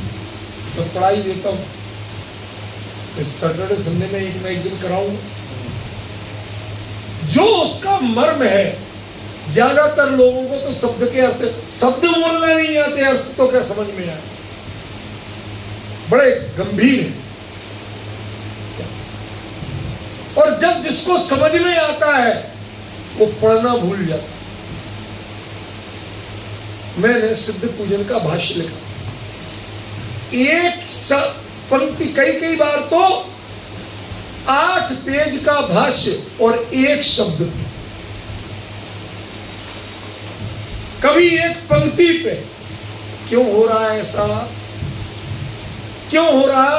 मैं पढ़ा ही देता हूं। इस सैटरडे संडे में एक ना एक दिन कराऊंगा। जो उसका मर्म है, ज्यादातर लोगों को तो शब्द के अर्थ, शब्द बोलना नहीं आते, अर्थ तो क्या समझ में आए, बड़े गंभीर है। और जब जिसको समझ में आता है वो पढ़ना भूल जाता है। मैंने सिद्ध पूजन का भाष्य लिखा, एक पंक्ति, कई बार तो 8 पेज का भाष्य और एक शब्द पे, कभी एक पंक्ति पे। क्यों हो रहा है ऐसा? क्यों हो रहा?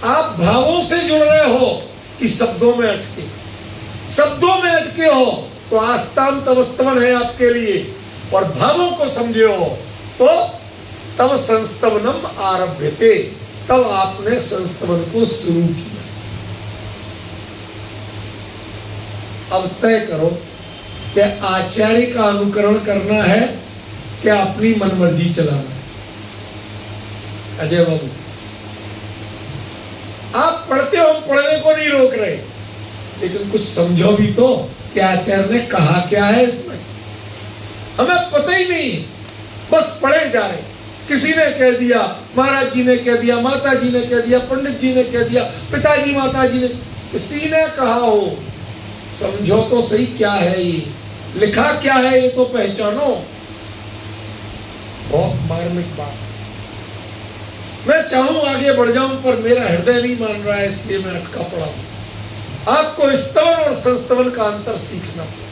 आप भावों से जुड़ रहे हो कि शब्दों में अटके? शब्दों में अटके हो तो आस्ताम तमस्तवन है आपके लिए, और भावों को समझे हो तो तब संस्तवनम आरभ्यते, तब आपने संस्तवन को शुरू किया। अब तय करो कि आचार्य का अनुकरण करना है कि अपनी मनमर्जी चलाना है। अजय बाबू, आप पढ़ते हो, हम पढ़ने को नहीं रोक रहे, लेकिन कुछ समझो भी तो कि आचार्य ने कहा क्या है इसमें। हमें पता ही नहीं, बस पढ़े जा रहे। किसी ने कह दिया, महाराज जी ने कह दिया, माता जी ने कह दिया, पंडित जी ने कह दिया, पिताजी माता जी ने, किसी ने कहा हो, समझो तो सही क्या है ये, लिखा क्या है ये तो पहचानो। बहुत मार्मिक बात। मैं चाहूं आगे बढ़ जाऊं पर मेरा हृदय नहीं मान रहा है, इसलिए मैं अटका पड़ा हूं। आपको स्तवन और संस्तवन का अंतर सीखना पड़ेगा।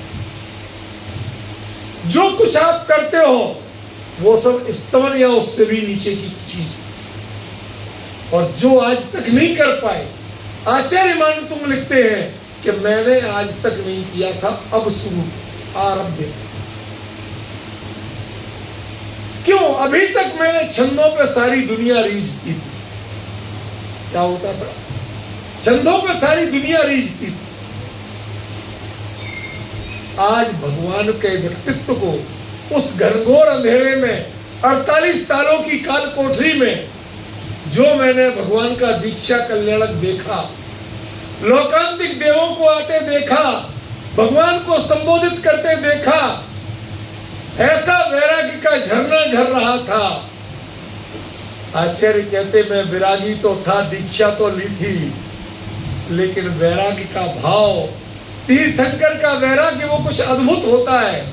जो कुछ आप करते हो वो सब स्तवन या उससे भी नीचे की चीज। और जो आज तक नहीं कर पाए, आचार्य मानतुंग लिखते हैं कि मैंने आज तक नहीं किया था, अब शुरू आरंभ। क्यों? अभी तक मैंने छंदों पे सारी दुनिया रीझती थी। क्या होता था? छंदों पे सारी दुनिया रीझती थी। आज भगवान के व्यक्तित्व को उस घनघोर अंधेरे में 48 तालों की काल कोठरी में जो मैंने भगवान का दीक्षा कल्याणक देखा, लोकांतिक देवों को आते देखा, भगवान को संबोधित करते देखा, ऐसा वैराग्य का झरना झर रहा था। आचार्य कहते मैं विरागी तो था, दीक्षा तो ली थी, लेकिन वैराग्य का भाव, तीर्थंकर का वैराग्य वो कुछ अद्भुत होता है।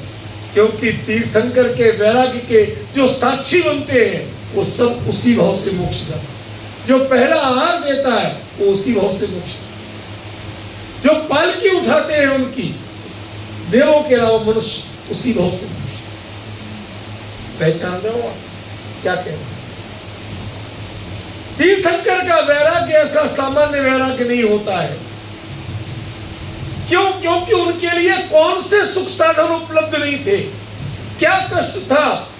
क्योंकि तीर्थंकर के वैराग्य के जो साक्षी बनते हैं वो सब उसी भाव से मोक्ष जाता है। जो पहला आहार देता है वो उसी भाव से मोक्ष, जो पालकी उठाते हैं उनकी देवों के अलावा मनुष्य उसी भाव से मोक्ष। पहचान रहे हो आप क्या कह रहे हैं? तीर्थंकर का वैराग्य ऐसा सामान्य वैराग्य नहीं होता है। क्यों? क्योंकि उनके लिए कौन से सुख साधन उपलब्ध नहीं थे। क्या कष्ट था?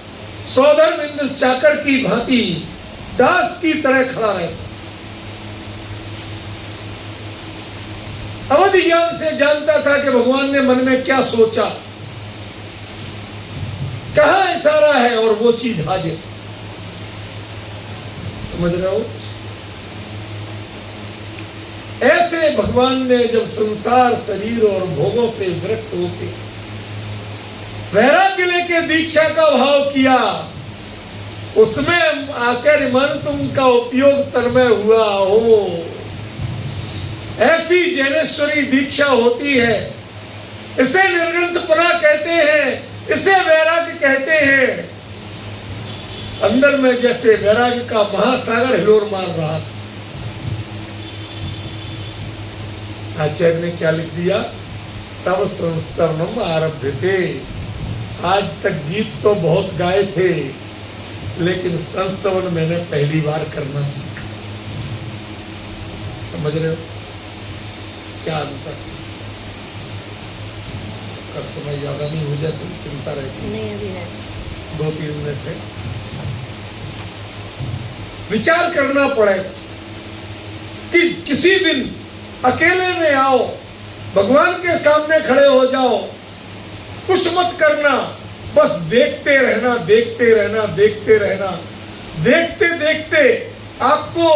सौधर्म इंद्र चाकर की भांति दास की तरह खड़ा रहता। अवधि ज्ञान से जानता था कि भगवान ने मन में क्या सोचा, कहां इशारा है, और वो चीज हाजिर। समझ रहे हो? ऐसे भगवान ने जब संसार, शरीर और भोगों से विरक्त होके वैराग्य लेके दीक्षा का भाव किया, उसमें आचार्य मानतुंग का उपयोग तन्मय हुआ हो। ऐसी जैनेश्वरी दीक्षा होती है। इसे निर्ग्रंथपना कहते हैं, इसे वैराग्य कहते हैं। अंदर में जैसे वैराग्य का महासागर हिलोर मार रहा था। आचार्य ने क्या लिख दिया? तब संस्तवनम आरभ्यते। आज तक गीत तो बहुत गाए थे, लेकिन संस्तवन मैंने पहली बार करना सीखा। समझ रहे हो क्या अंतर? का समय ज्यादा नहीं हो जाए तो चिंता रहती नहीं, अभी है 2-3 मिनट है। विचार करना पड़े कि किसी दिन अकेले में आओ, भगवान के सामने खड़े हो जाओ, कुछ मत करना, बस देखते रहना, देखते रहना, देखते रहना। देखते देखते आपको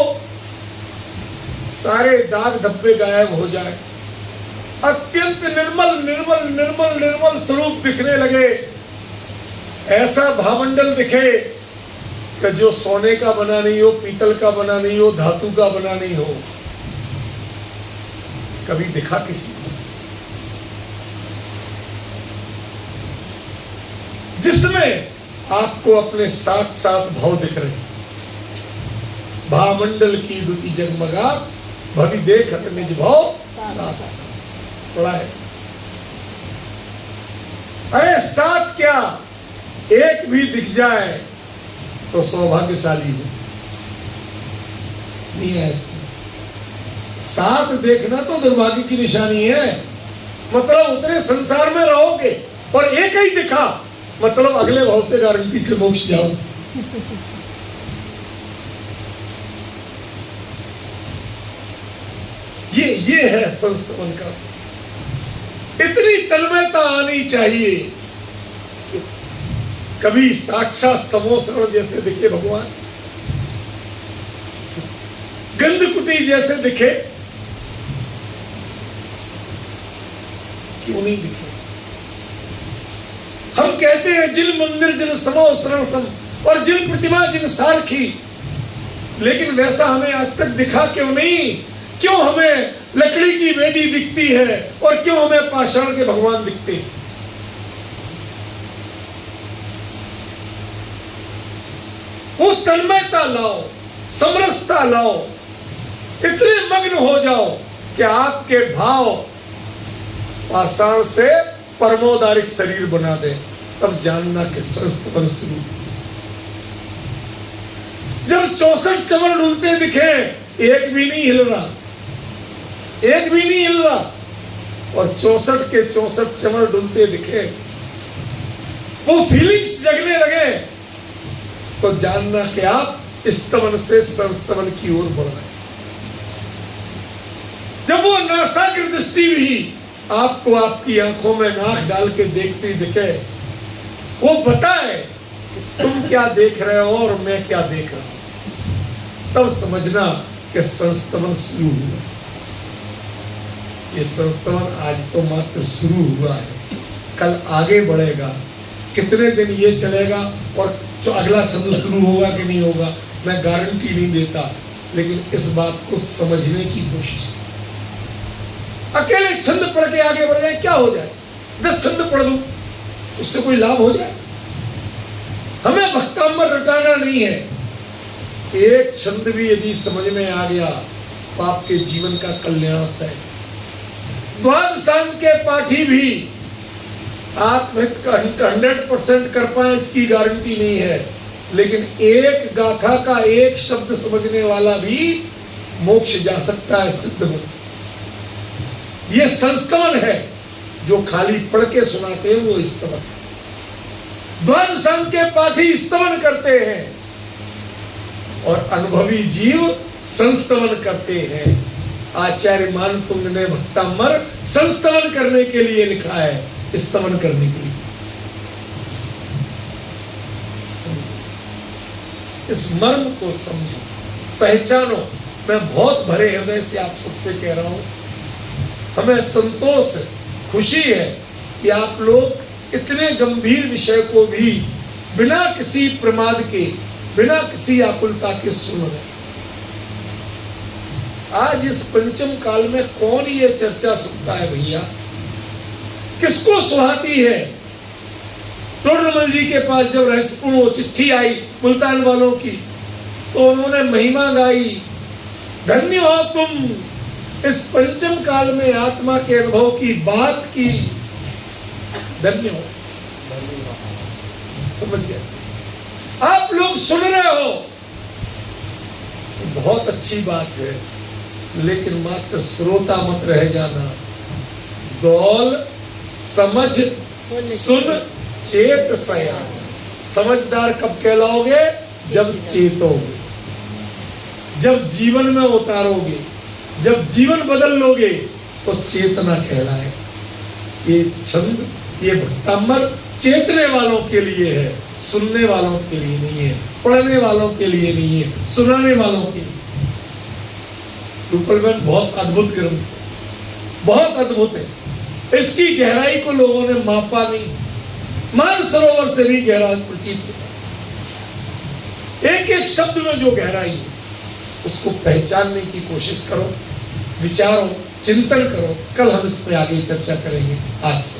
सारे दाग धब्बे गायब हो जाए। अत्यंत निर्मल निर्मल निर्मल निर्मल स्वरूप दिखने लगे। ऐसा भावमंडल दिखे कि जो सोने का बना नहीं हो, पीतल का बना नहीं हो, धातु का बना नहीं हो। कभी दिखा किसी को? जिसमें आपको अपने साथ साथ भाव दिख रहे। भावमंडल की दुति जगमगा, भवि देखत निज भाव साथ। पड़ा है। अरे साथ क्या, एक भी दिख जाए तो सौभाग्यशाली है। नहीं है ऐसा। साथ देखना तो दुर्भाग्य की निशानी है। मतलब उतने संसार में रहोगे और एक ही दिखा, मतलब अगले भाव से गारंटी से मोक्ष जाओ। ये है संस्तवन का। इतनी तन्मयता आनी चाहिए। कभी साक्षात समोसरण जैसे दिखे भगवान, गंधकुटी जैसे दिखे, क्यों नहीं दिखे? हम कहते हैं जिन मंदिर जिन समोसरण सम, और जिन प्रतिमा जिन सारखी, लेकिन वैसा हमें आज तक दिखा क्यों नहीं? क्यों हमें लकड़ी की वेदी दिखती है और क्यों हमें पाषाण के भगवान दिखते हैं? वो तन्मयता लाओ, समरसता लाओ, इतने मग्न हो जाओ कि आपके भाव पाषाण से परमोदारिक शरीर बना दे, तब जानना कि संस्तवन शुरू। जब 64 चमर डुलते दिखे, एक भी नहीं हिल रहा, एक भी नहीं हिल रहा, और 64 के 64 चमर डुलते दिखे, वो फीलिंग्स जगने लगे, तो जानना कि आप स्तवन से संस्तवन की ओर बढ़ रहे। जब वो नासाग्र दृष्टि भी आपको आपकी आंखों में नाक डाल के देखती दिखे, वो बताए तुम क्या देख रहे हो और मैं क्या देख रहा हूं, तब समझना कि संस्तवन शुरू हुआ। ये संस्तवन आज तो मात्र शुरू हुआ है, कल आगे बढ़ेगा। कितने दिन ये चलेगा और जो अगला छंद शुरू होगा कि नहीं होगा, मैं गारंटी नहीं देता, लेकिन इस बात को समझने की कोशिश। अकेले छंद पढ़ के आगे बढ़ जाए क्या हो जाए, 10 छंद पढ़ दूं उससे कोई लाभ हो जाए? हमें भक्तांबर रटाना नहीं है। एक छंद भी यदि समझ में आ गया तो आपके जीवन का कल्याण होता है। द्वादशांग के पाठी भी आत्महित का 100% कर पाए इसकी गारंटी नहीं है, लेकिन एक गाथा का एक शब्द समझने वाला भी मोक्ष जा सकता है सिद्ध मत से। ये संस्तवन है, जो खाली पढ़ के सुनाते हैं वो स्तवन। द्वादशांग के पाठी स्तवन करते हैं और अनुभवी जीव संस्तवन करते हैं। आचार्य मानतुंग ने भक्तांबर संस्तवन करने के लिए लिखा है, स्तवन करने के लिए। इस मर्म को समझो, पहचानो। मैं बहुत भरे हृदय से आप सबसे कह रहा हूं, हमें संतोष है, खुशी है कि आप लोग इतने गंभीर विषय को भी बिना किसी प्रमाद के, बिना किसी आकुलता के सुन रहे। आज इस पंचम काल में कौन ये चर्चा सुनता है भैया? किसको सुहाती है? टोडरमल जी के पास जब रहस्यपूर्ण चिट्ठी आई मुल्तान वालों की, तो उन्होंने महिमा गाई, धन्य हो तुम, इस पंचम काल में आत्मा के अनुभव की बात की, धन्य हो। समझ गए? आप लोग सुन रहे हो, बहुत अच्छी बात है, लेकिन मात्र श्रोता मत रह जाना। दौल समझ सुन चेत सयान। समझदार कब कहलाओगे? जब चेतोगे, जब जीवन में उतारोगे, जब जीवन बदल लोगे तो चेतना कहलाए। ये छंद, ये भक्तांबर चेतने वालों के लिए है, सुनने वालों के लिए नहीं है, पढ़ने वालों के लिए नहीं है, सुनाने वालों के लिए। रूपलमैन बहुत अद्भुत ग्रंथ है, बहुत अद्भुत है। इसकी गहराई को लोगों ने मापा नहीं, मानसरोवर से भी गहरा प्रतीत होता। एक एक शब्द में जो गहराई है उसको पहचानने की कोशिश करो, विचारो, चिंतन करो। कल हम इस पर आगे चर्चा करेंगे। आज से